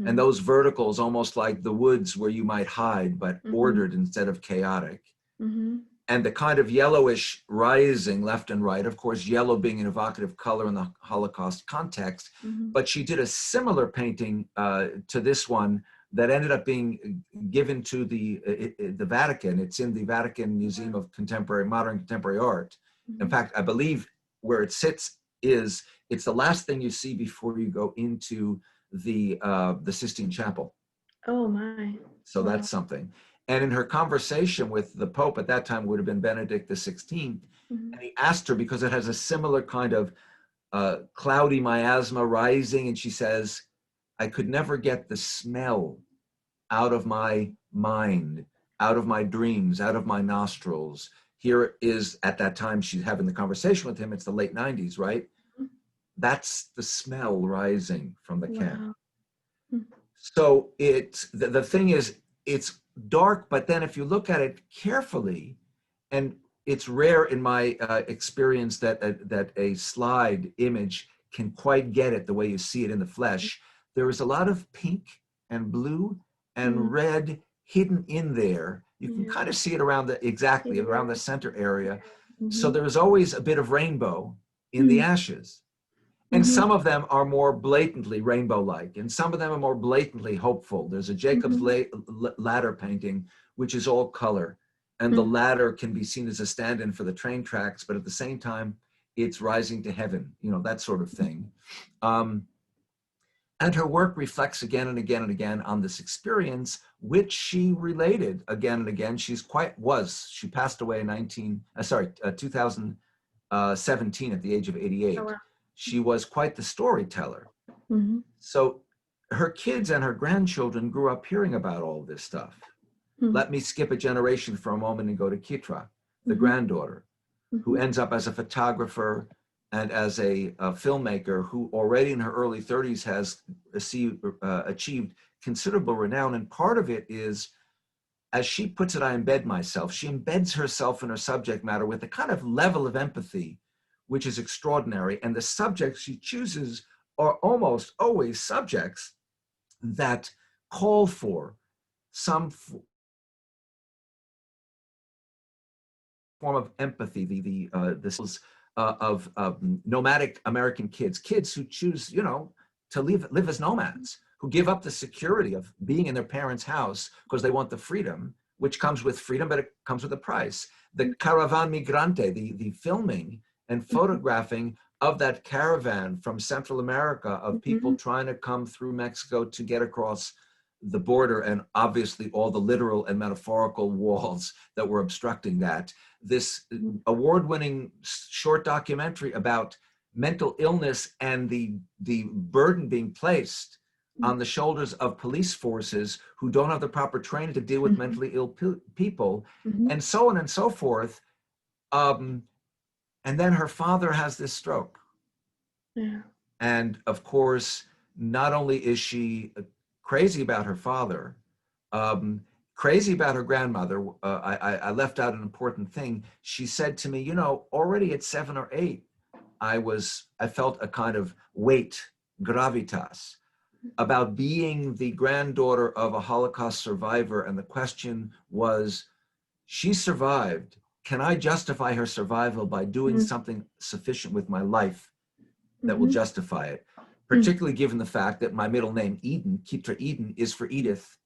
And those verticals, almost like the woods where you might hide, but ordered instead of chaotic. And the kind of yellowish rising left and right, of course, yellow being an evocative color in the Holocaust context. But she did a similar painting to this one that ended up being given to the Vatican. It's in the Vatican Museum of Modern Contemporary Art. In fact, I believe where it sits it's the last thing you see before you go into the Sistine Chapel. Oh my. So that's something. And in her conversation with the Pope, at that time would have been Benedict XVI, and he asked her, because it has a similar kind of cloudy miasma rising, and she says, I could never get the smell out of my mind, out of my dreams, out of my nostrils. Here is, at that time, she's having the conversation with him, it's the late 90s, right? That's the smell rising from the can. So the thing is, it's dark, but then if you look at it carefully, and it's rare in my experience that a slide image can quite get it the way you see it in the flesh, there is a lot of pink and blue and red hidden in there. You can kind of see it around the center area. So there is always a bit of rainbow in the ashes. And some of them are more blatantly rainbow-like, and some of them are more blatantly hopeful. There's a Jacob's ladder painting, which is all color. And the ladder can be seen as a stand-in for the train tracks, but at the same time, it's rising to heaven, that sort of thing. And her work reflects again and again and again on this experience, which she related again and again. She passed away in 2017 at the age of 88. Oh, wow. She was quite the storyteller. Mhm. So her kids and her grandchildren grew up hearing about all this stuff. Mhm. Let me skip a generation for a moment and go to Kitra, the Mhm. granddaughter, who Mhm. ends up as a photographer and as a filmmaker who already in her early 30s has achieved considerable renown. And part of it is, as she puts it, I embed myself. She embeds herself in her subject matter with a kind of level of empathy, which is extraordinary. And the subjects she chooses are almost always subjects that call for some form of empathy, this of nomadic American kids who choose, to live as nomads, who give up the security of being in their parents' house because they want the freedom, which comes with freedom, but it comes with a price. The Caravan Migrante, the filming and photographing of that caravan from Central America of people trying to come through Mexico to get across the border, and obviously all the literal and metaphorical walls that were obstructing that. This award-winning short documentary about mental illness and the burden being placed on the shoulders of police forces who don't have the proper training to deal with mentally ill people, and so on and so forth. And then her father has this stroke. Yeah. And of course, not only is she crazy about her father, crazy about her grandmother. I left out an important thing. She said to me, already at 7 or 8, I felt a kind of weight, gravitas, about being the granddaughter of a Holocaust survivor. And the question was, she survived. Can I justify her survival by doing something sufficient with my life that will justify it? Particularly given the fact that my middle name, Eden, Kitra Eden, is for Edith.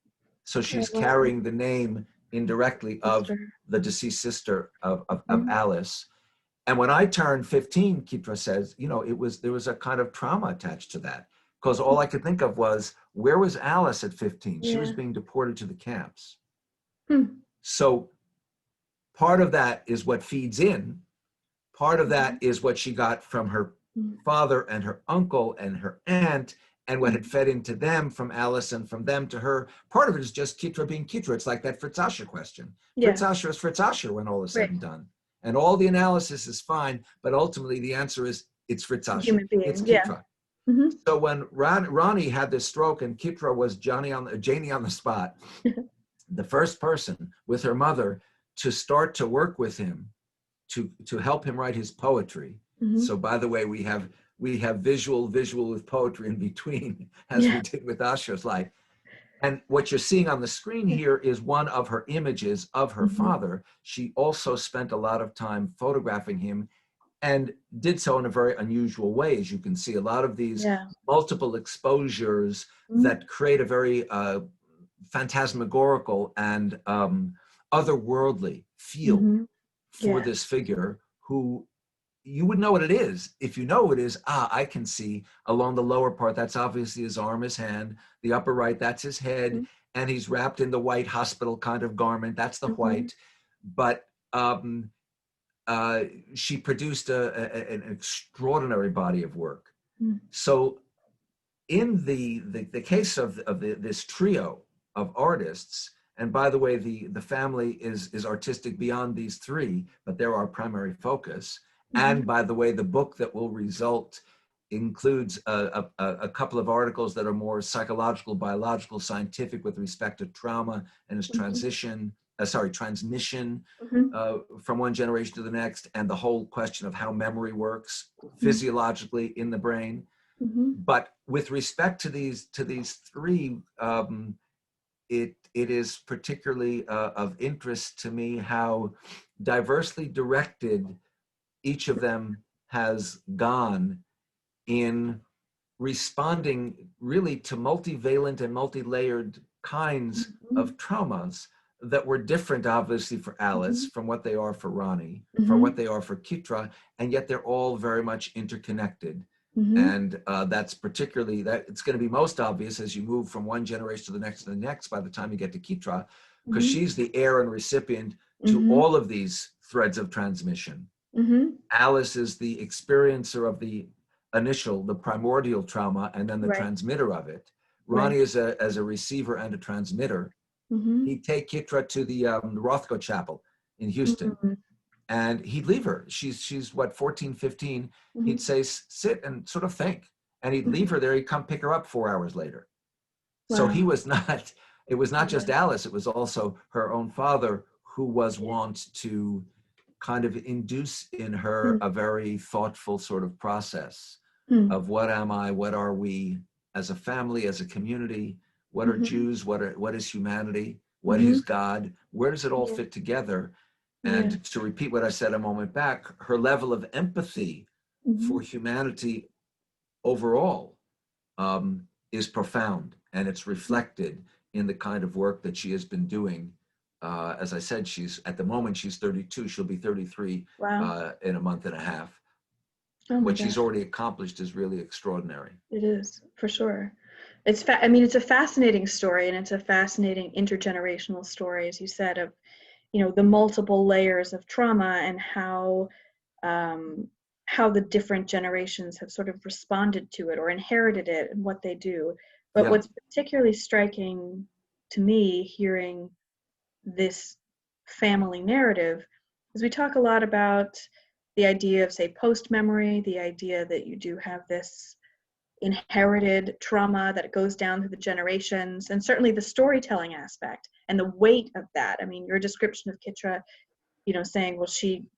So she's carrying the name indirectly of the deceased sister of Alice. And when I turned 15, Kitra says, there was a kind of trauma attached to that, because all I could think of was, where was Alice at 15? She was being deported to the camps. So part of that is what feeds in. Part of that is what she got from her father and her uncle and her aunt, and what had fed into them from Alice and from them to her. Part of it is just Kitra being Kitra. It's like that Fritz Ascher question. Yeah. Fritz Ascher is Fritz Ascher when all is said and done. And all the analysis is fine, but ultimately the answer is it's Fritz Ascher. It's Kitra. So when Ronnie had this stroke and Kitra was Janie on the spot, the first person with her mother to start to work with him to help him write his poetry. So by the way, we have visual with poetry in between, as we did with Asher's life. And what you're seeing on the screen here is one of her images of her father. She also spent a lot of time photographing him, and did so in a very unusual way. As you can see, a lot of these multiple exposures that create a very phantasmagorical and otherworldly feel for this figure, who you would know what it is. If you know what it is, I can see along the lower part, that's obviously his arm, his hand. The upper right, that's his head. And he's wrapped in the white hospital kind of garment. That's the white. But she produced an extraordinary body of work. So in the case of this trio of artists, and by the way, the family is artistic beyond these three, but they're our primary focus. And by the way, the book that will result includes a couple of articles that are more psychological, biological, scientific with respect to trauma and its transmission from one generation to the next, and the whole question of how memory works physiologically in the brain. But with respect to these three, it is particularly of interest to me how diversely directed each of them has gone in responding really to multivalent and multi-layered kinds of traumas that were different, obviously, for Alice from what they are for Ronnie, for what they are for Kitra, and yet they're all very much interconnected. And that's particularly, that it's going to be most obvious as you move from one generation to the next by the time you get to Kitra, because she's the heir and recipient to all of these threads of transmission. Alice is the experiencer of the initial, the primordial trauma, and then the transmitter of it. Ronnie is as a receiver and a transmitter. He'd take Kitra to the Rothko Chapel in Houston, and he'd leave her. She's what, 14, 15. He'd say, sit and sort of think. And he'd leave her there. He'd come pick her up 4 hours later. So he was not, it was not just Alice, it was also her own father who was wont to kind of induce in her a very thoughtful sort of process of what am I, what are we as a family, as a community, what are Jews, what is humanity, what is God, where does it all fit together? And to repeat what I said a moment back, her level of empathy for humanity overall is profound, and it's reflected in the kind of work that she has been doing. As I said, at the moment she's 32, she'll be 33 in a month and a half. What she's already accomplished is really extraordinary. It is, for sure. I mean, it's a fascinating story, and it's a fascinating intergenerational story, as you said, of the multiple layers of trauma and how the different generations have sort of responded to it or inherited it and what they do. But what's particularly striking to me hearing this family narrative is we talk a lot about the idea of, say, post-memory, the idea that you do have this inherited trauma that goes down through the generations, and certainly the storytelling aspect and the weight of that. I mean, your description of Kitra, saying, well,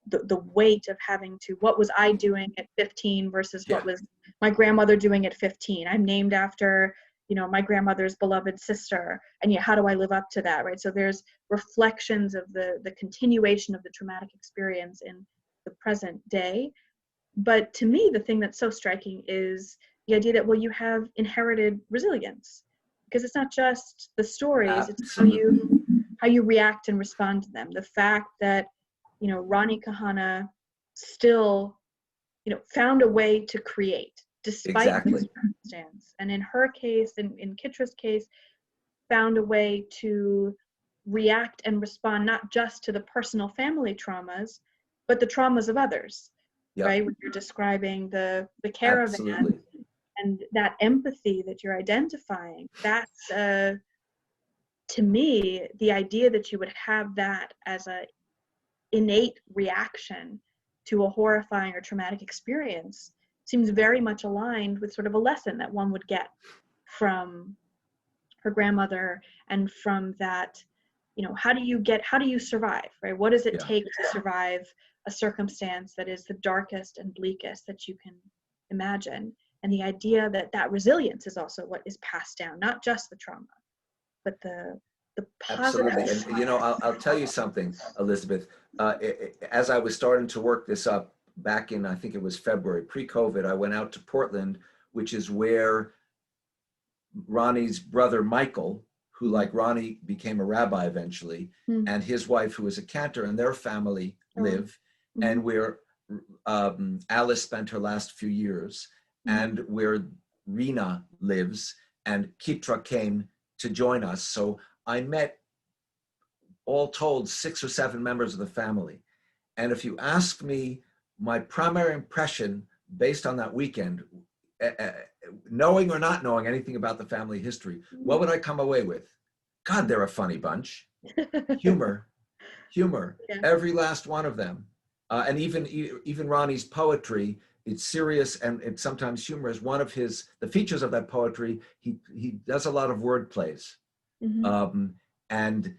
the weight of having to, what was I doing at 15 versus what was my grandmother doing at 15? I'm named after, my grandmother's beloved sister, and yet how do I live up to that, right? So there's reflections of the continuation of the traumatic experience in the present day. But to me, the thing that's so striking is the idea that, well, you have inherited resilience, because it's not just the stories, it's how you react and respond to them. The fact that, Rani Kahana still, found a way to create despite the circumstance. And in her case, in Kitra's case, found a way to react and respond not just to the personal family traumas, but the traumas of others, right? When you're describing the caravan and that empathy that you're identifying, that's, to me, the idea that you would have that as a innate reaction to a horrifying or traumatic experience seems very much aligned with sort of a lesson that one would get from her grandmother, and from that, how do you survive, right? What does it take to survive a circumstance that is the darkest and bleakest that you can imagine? And the idea that resilience is also what is passed down, not just the trauma, but the positive. Absolutely. And I'll tell you something, Elizabeth. As I was starting to work this up back in, I think it was February, pre-COVID, I went out to Portland, which is where Ronnie's brother Michael, who, like Ronnie, became a rabbi eventually, and his wife, who was a cantor, and their family live, and where Alice spent her last few years, and where Rena lives, and Kitra came to join us. So I met, all told, 6 or 7 members of the family. And if you ask me my primary impression based on that weekend, knowing or not knowing anything about the family history, what would I come away with? God, they're a funny bunch. Humor, every last one of them. And even Ronnie's poetry, it's serious and it's sometimes humorous. One of the features of that poetry, he does a lot of word plays. And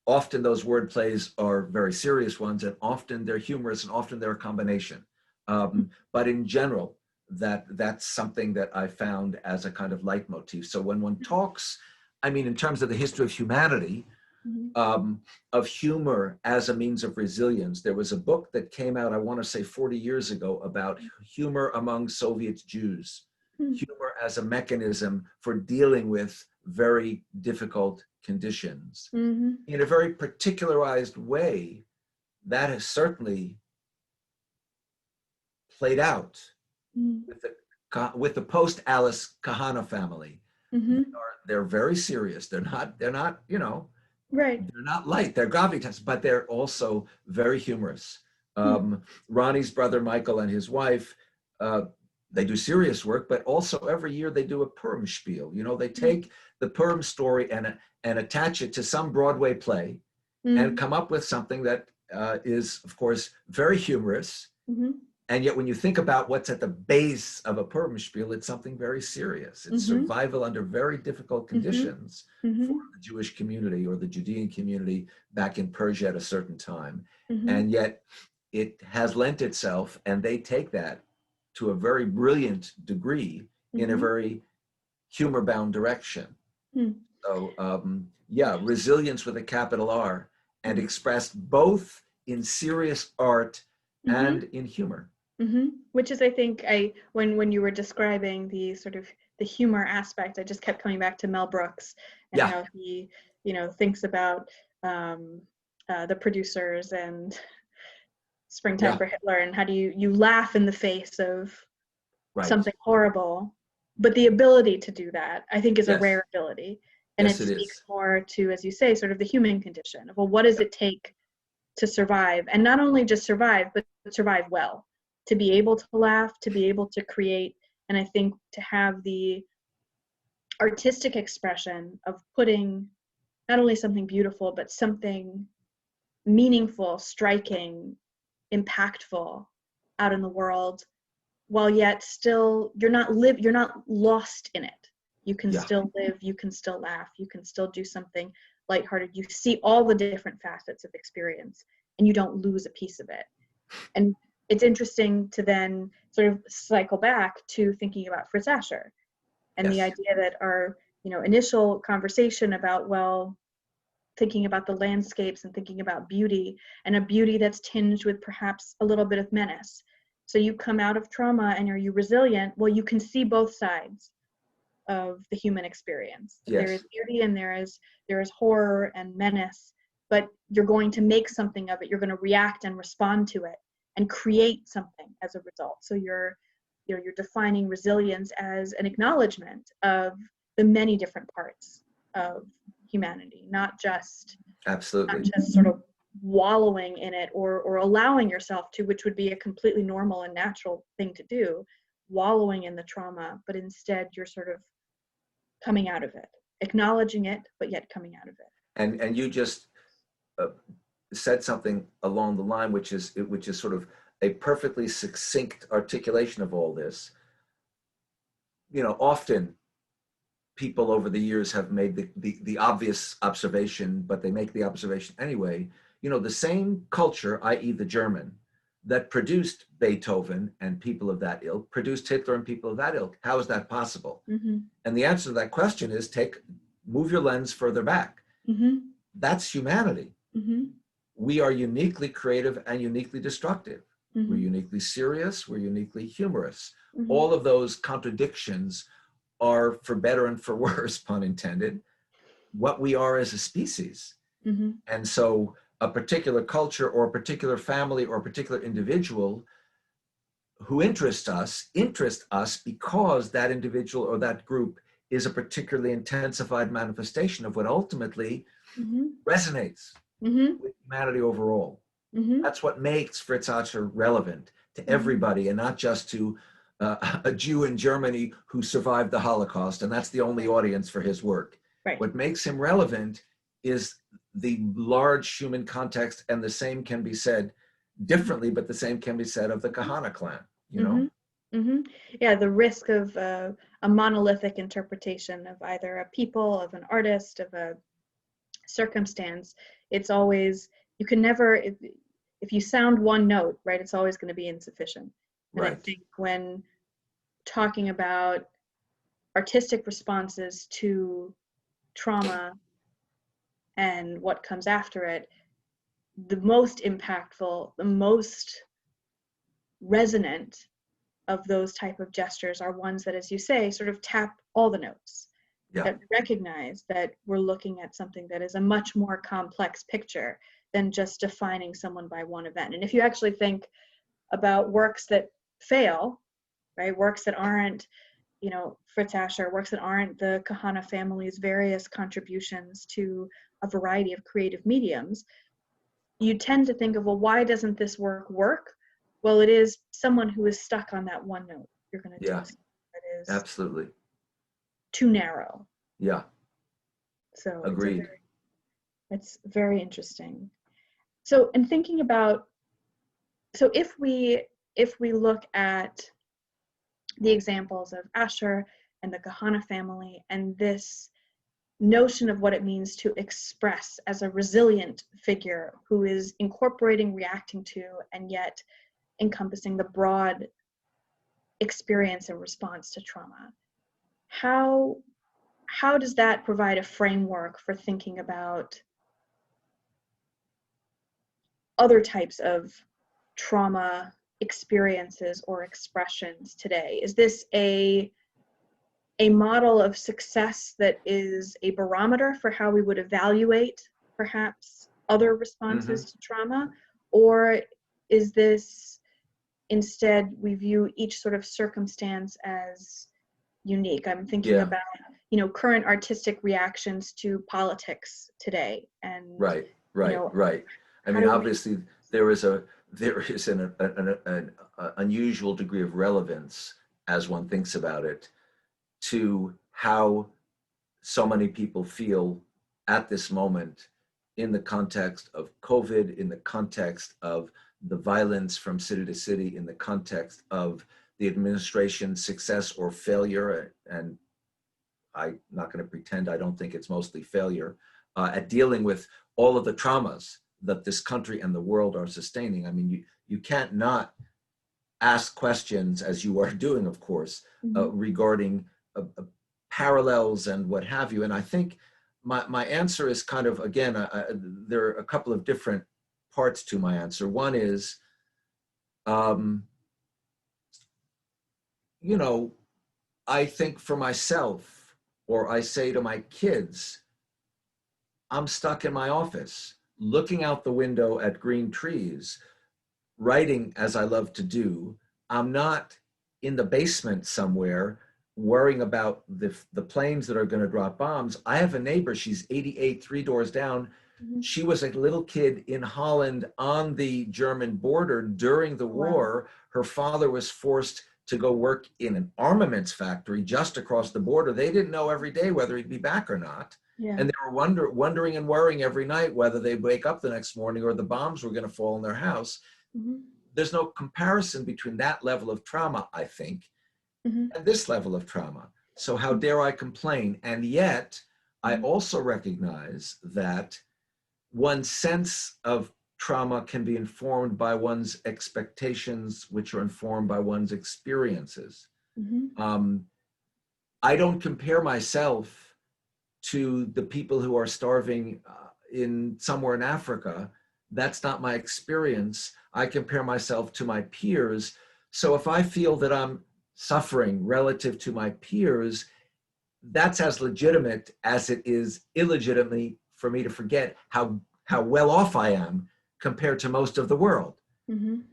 often those word plays are very serious ones, and often they're humorous, and often they're a combination. But in general, that's something that I found as a kind of leitmotif. So when one talks, I mean, in terms of the history of humanity, of humor as a means of resilience, there was a book that came out, I want to say 40 years ago, about humor among Soviet Jews, humor as a mechanism for dealing with very difficult conditions. In a very particularized way, that has certainly played out with with the post-Alice Kahana family. Mm-hmm. They're very serious. They're not, you know, Right. they're not light. They're gravitas, but they're also very humorous. Hmm. Ronnie's brother Michael and his wife, they do serious work, but also every year they do a Purim spiel. You know, they take the Purim story and attach it to some Broadway play and come up with something that is, of course, very humorous. Mm-hmm. And yet when you think about what's at the base of a Purim spiel, it's something very serious. It's Mm-hmm. survival under very difficult conditions Mm-hmm. for the Jewish community or the Judean community back in Persia at a certain time. Mm-hmm. And yet it has lent itself, and they take that to a very brilliant degree in a very humor-bound direction. Mm-hmm. So yeah, resilience with a capital R, and expressed both in serious art and in humor. Mm-hmm. Which is, I think, when you were describing the sort of the humor aspect, I just kept coming back to Mel Brooks and how he, you know, thinks about the producers and Springtime for Hitler, and how do you laugh in the face of something horrible, but the ability to do that, I think, is a rare ability, and it speaks more to, as you say, sort of the human condition of, well, what does it take to survive, and not only just survive, but survive well, to be able to laugh, to be able to create, and I think to have the artistic expression of putting not only something beautiful, but something meaningful, striking, impactful out in the world, while yet still you're not lost in it. You can still live, you can still laugh, you can still do something lighthearted. You see all the different facets of experience, and you don't lose a piece of it. And it's interesting to then sort of cycle back to thinking about Fritz Ascher and the idea that our, you know, initial conversation about, well, thinking about the landscapes and thinking about beauty, and a beauty that's tinged with perhaps a little bit of menace. So you come out of trauma, and are you resilient? Well, you can see both sides of the human experience. There is beauty, and there is horror and menace, but you're going to make something of it. You're going to react and respond to it and create something as a result. So you're defining resilience as an acknowledgement of the many different parts of humanity, not just sort of wallowing in it or allowing yourself to, which would be a completely normal and natural thing to do, wallowing in the trauma, but instead you're sort of coming out of it, acknowledging it, but yet coming out of it. And you just said something along the line, which is sort of a perfectly succinct articulation of all this. You know, often people over the years have made the obvious observation, but they make the observation anyway. You know, the same culture, i.e. the German, that produced Beethoven and people of that ilk, produced Hitler and people of that ilk. How is that possible? And the answer to that question is move your lens further back. That's humanity. We are uniquely creative and uniquely destructive. We're uniquely serious, we're uniquely humorous. All of those contradictions are, for better and for worse, pun intended, what we are as a species. And so a particular culture or a particular family or a particular individual who interest us because that individual or that group is a particularly intensified manifestation of what ultimately resonates with humanity overall. That's what makes Fritz Ascher relevant to everybody, and not just to a Jew in Germany who survived the Holocaust, and that's the only audience for his work. What makes him relevant is the large human context, and the same can be said differently, but the same can be said of the Kahana clan, you know? Yeah, the risk of a monolithic interpretation of either a people, of an artist, of a circumstance. It's always, you can never, if you sound one note, right, it's always going to be insufficient. And I think when talking about artistic responses to trauma and what comes after it, the most impactful, the most resonant of those type of gestures are ones that, as you say, sort of tap all the notes, that recognize that we're looking at something that is a much more complex picture than just defining someone by one event. And if you actually think about works that fail, right? Works that aren't, Fritz Ascher, works that aren't the Hana family's various contributions to a variety of creative mediums, you tend to think of, well, why doesn't this work? Well, it is someone who is stuck on that one note. You're going to do Yeah, something that is absolutely. too narrow. Yeah, So agreed. it's very interesting. So in thinking about, so if we look at the examples of Asher and the Hana family and this notion of what it means to express as a resilient figure who is incorporating, reacting to, and yet encompassing the broad experience and response to trauma, how does that provide a framework for thinking about other types of trauma experiences or expressions today? Is this a model of success that is a barometer for how we would evaluate perhaps other responses to trauma? Or is this instead we view each sort of circumstance as unique? I'm thinking about, current artistic reactions to politics today, and Right. I how mean, do we obviously, there is an unusual degree of relevance, as one thinks about it, to how so many people feel at this moment in the context of COVID, in the context of the violence from city to city, in the context of the administration's success or failure, and I'm not going to pretend I don't think it's mostly failure, at dealing with all of the traumas that this country and the world are sustaining. I mean, you can't not ask questions, as you are doing, of course, regarding parallels and what have you. And I think my answer is kind of, again, there are a couple of different parts to my answer. One is, I think for myself, or I say to my kids, I'm stuck in my office, looking out the window at green trees, writing as I love to do. I'm not in the basement somewhere worrying about the planes that are going to drop bombs. I have a neighbor, she's 88, 3 doors down. She was a little kid in Holland on the German border during the war. Her father was forced to go work in an armaments factory just across the border. They didn't know every day whether he'd be back or not. And they were wondering and worrying every night whether they'd wake up the next morning or the bombs were going to fall in their house. There's no comparison between that level of trauma, I think, and this level of trauma. So how dare I complain? And yet, I also recognize that one's sense of trauma can be informed by one's expectations, which are informed by one's experiences. I don't compare myself to the people who are starving in somewhere in Africa. That's not my experience. I compare myself to my peers. So if I feel that I'm suffering relative to my peers, that's as legitimate as it is illegitimately for me to forget how well off I am compared to most of the world.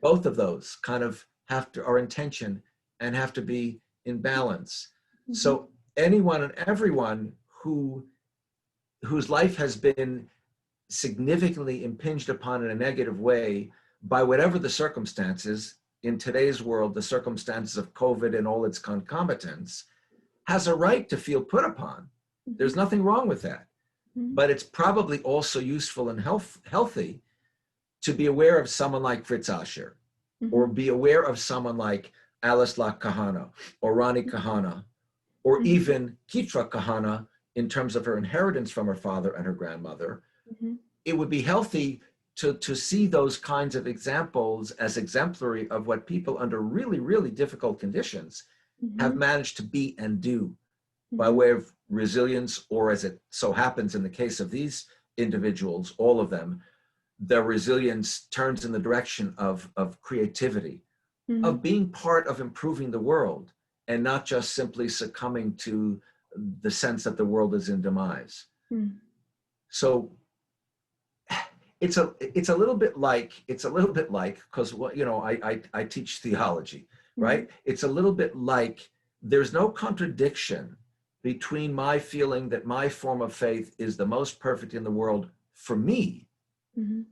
Both of those kind of are in tension and have to be in balance. So anyone and everyone whose life has been significantly impinged upon in a negative way by whatever the circumstances, in today's world, the circumstances of COVID and all its concomitants, has a right to feel put upon. There's nothing wrong with that. But it's probably also useful and healthy to be aware of someone like Fritz Ascher, or be aware of someone like Alice Locke Kahana, or Rani Kahana, or even Kitra Kahana in terms of her inheritance from her father and her grandmother. It would be healthy to see those kinds of examples as exemplary of what people under really, really difficult conditions have managed to be and do by way of resilience, or as it so happens in the case of these individuals, all of them, their resilience turns in the direction of creativity, of being part of improving the world, and not just simply succumbing to the sense that the world is in demise. So it's a little bit like, because I teach theology, right? It's a little bit like there's no contradiction between my feeling that my form of faith is the most perfect in the world for me,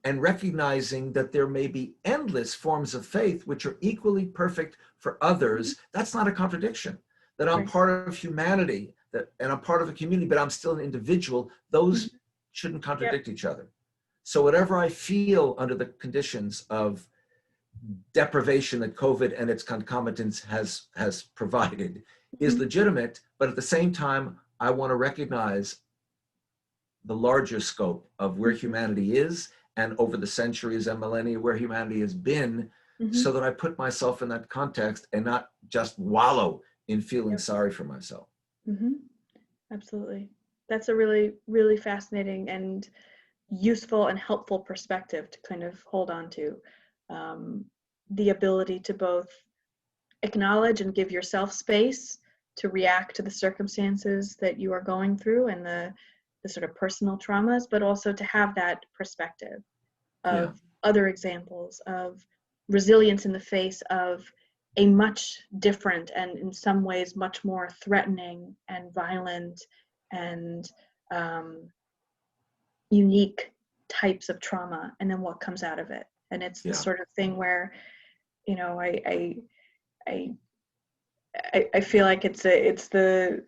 and recognizing that there may be endless forms of faith which are equally perfect for others. That's not a contradiction. That I'm part of humanity, and I'm part of a community, but I'm still an individual. Those shouldn't contradict each other. So whatever I feel under the conditions of deprivation that COVID and its concomitants has provided is legitimate, but at the same time, I want to recognize the larger scope of where humanity is, and over the centuries and millennia where humanity has been, so that I put myself in that context and not just wallow in feeling sorry for myself. Absolutely. That's a really, really fascinating and useful and helpful perspective to kind of hold on to. The ability to both acknowledge and give yourself space to react to the circumstances that you are going through and the sort of personal traumas, but also to have that perspective of other examples of resilience in the face of a much different and in some ways much more threatening and violent and unique types of trauma, and then what comes out of it. And it's the sort of thing where, you know, I feel like it's the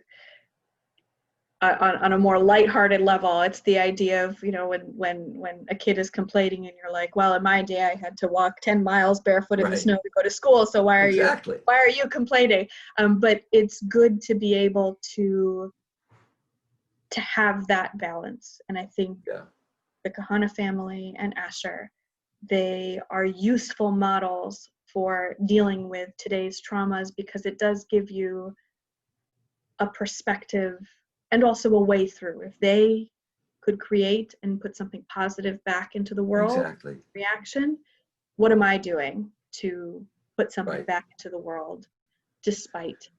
on a more lighthearted level, it's the idea of, you know, when a kid is complaining and you're like, well, in my day I had to walk 10 miles barefoot in the snow to go to school, so why are you complaining? But it's good to be able to have that balance. And I think the Hana family and Ascher, they are useful models for dealing with today's traumas, because it does give you a perspective and also a way through. If they could create and put something positive back into the world, reaction, what am I doing to put something back into the world despite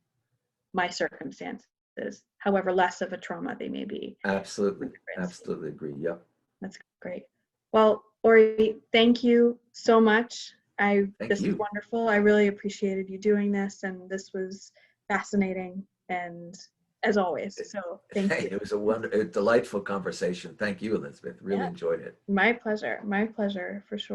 my circumstances, however less of a trauma they may be? Absolutely agree. Yep. That's great. Well, Ori, thank you so much. This was wonderful. I really appreciated you doing this, and this was fascinating, and as always. So thank you. It was a delightful conversation. Thank you, Elizabeth. Really enjoyed it. My pleasure. My pleasure, for sure.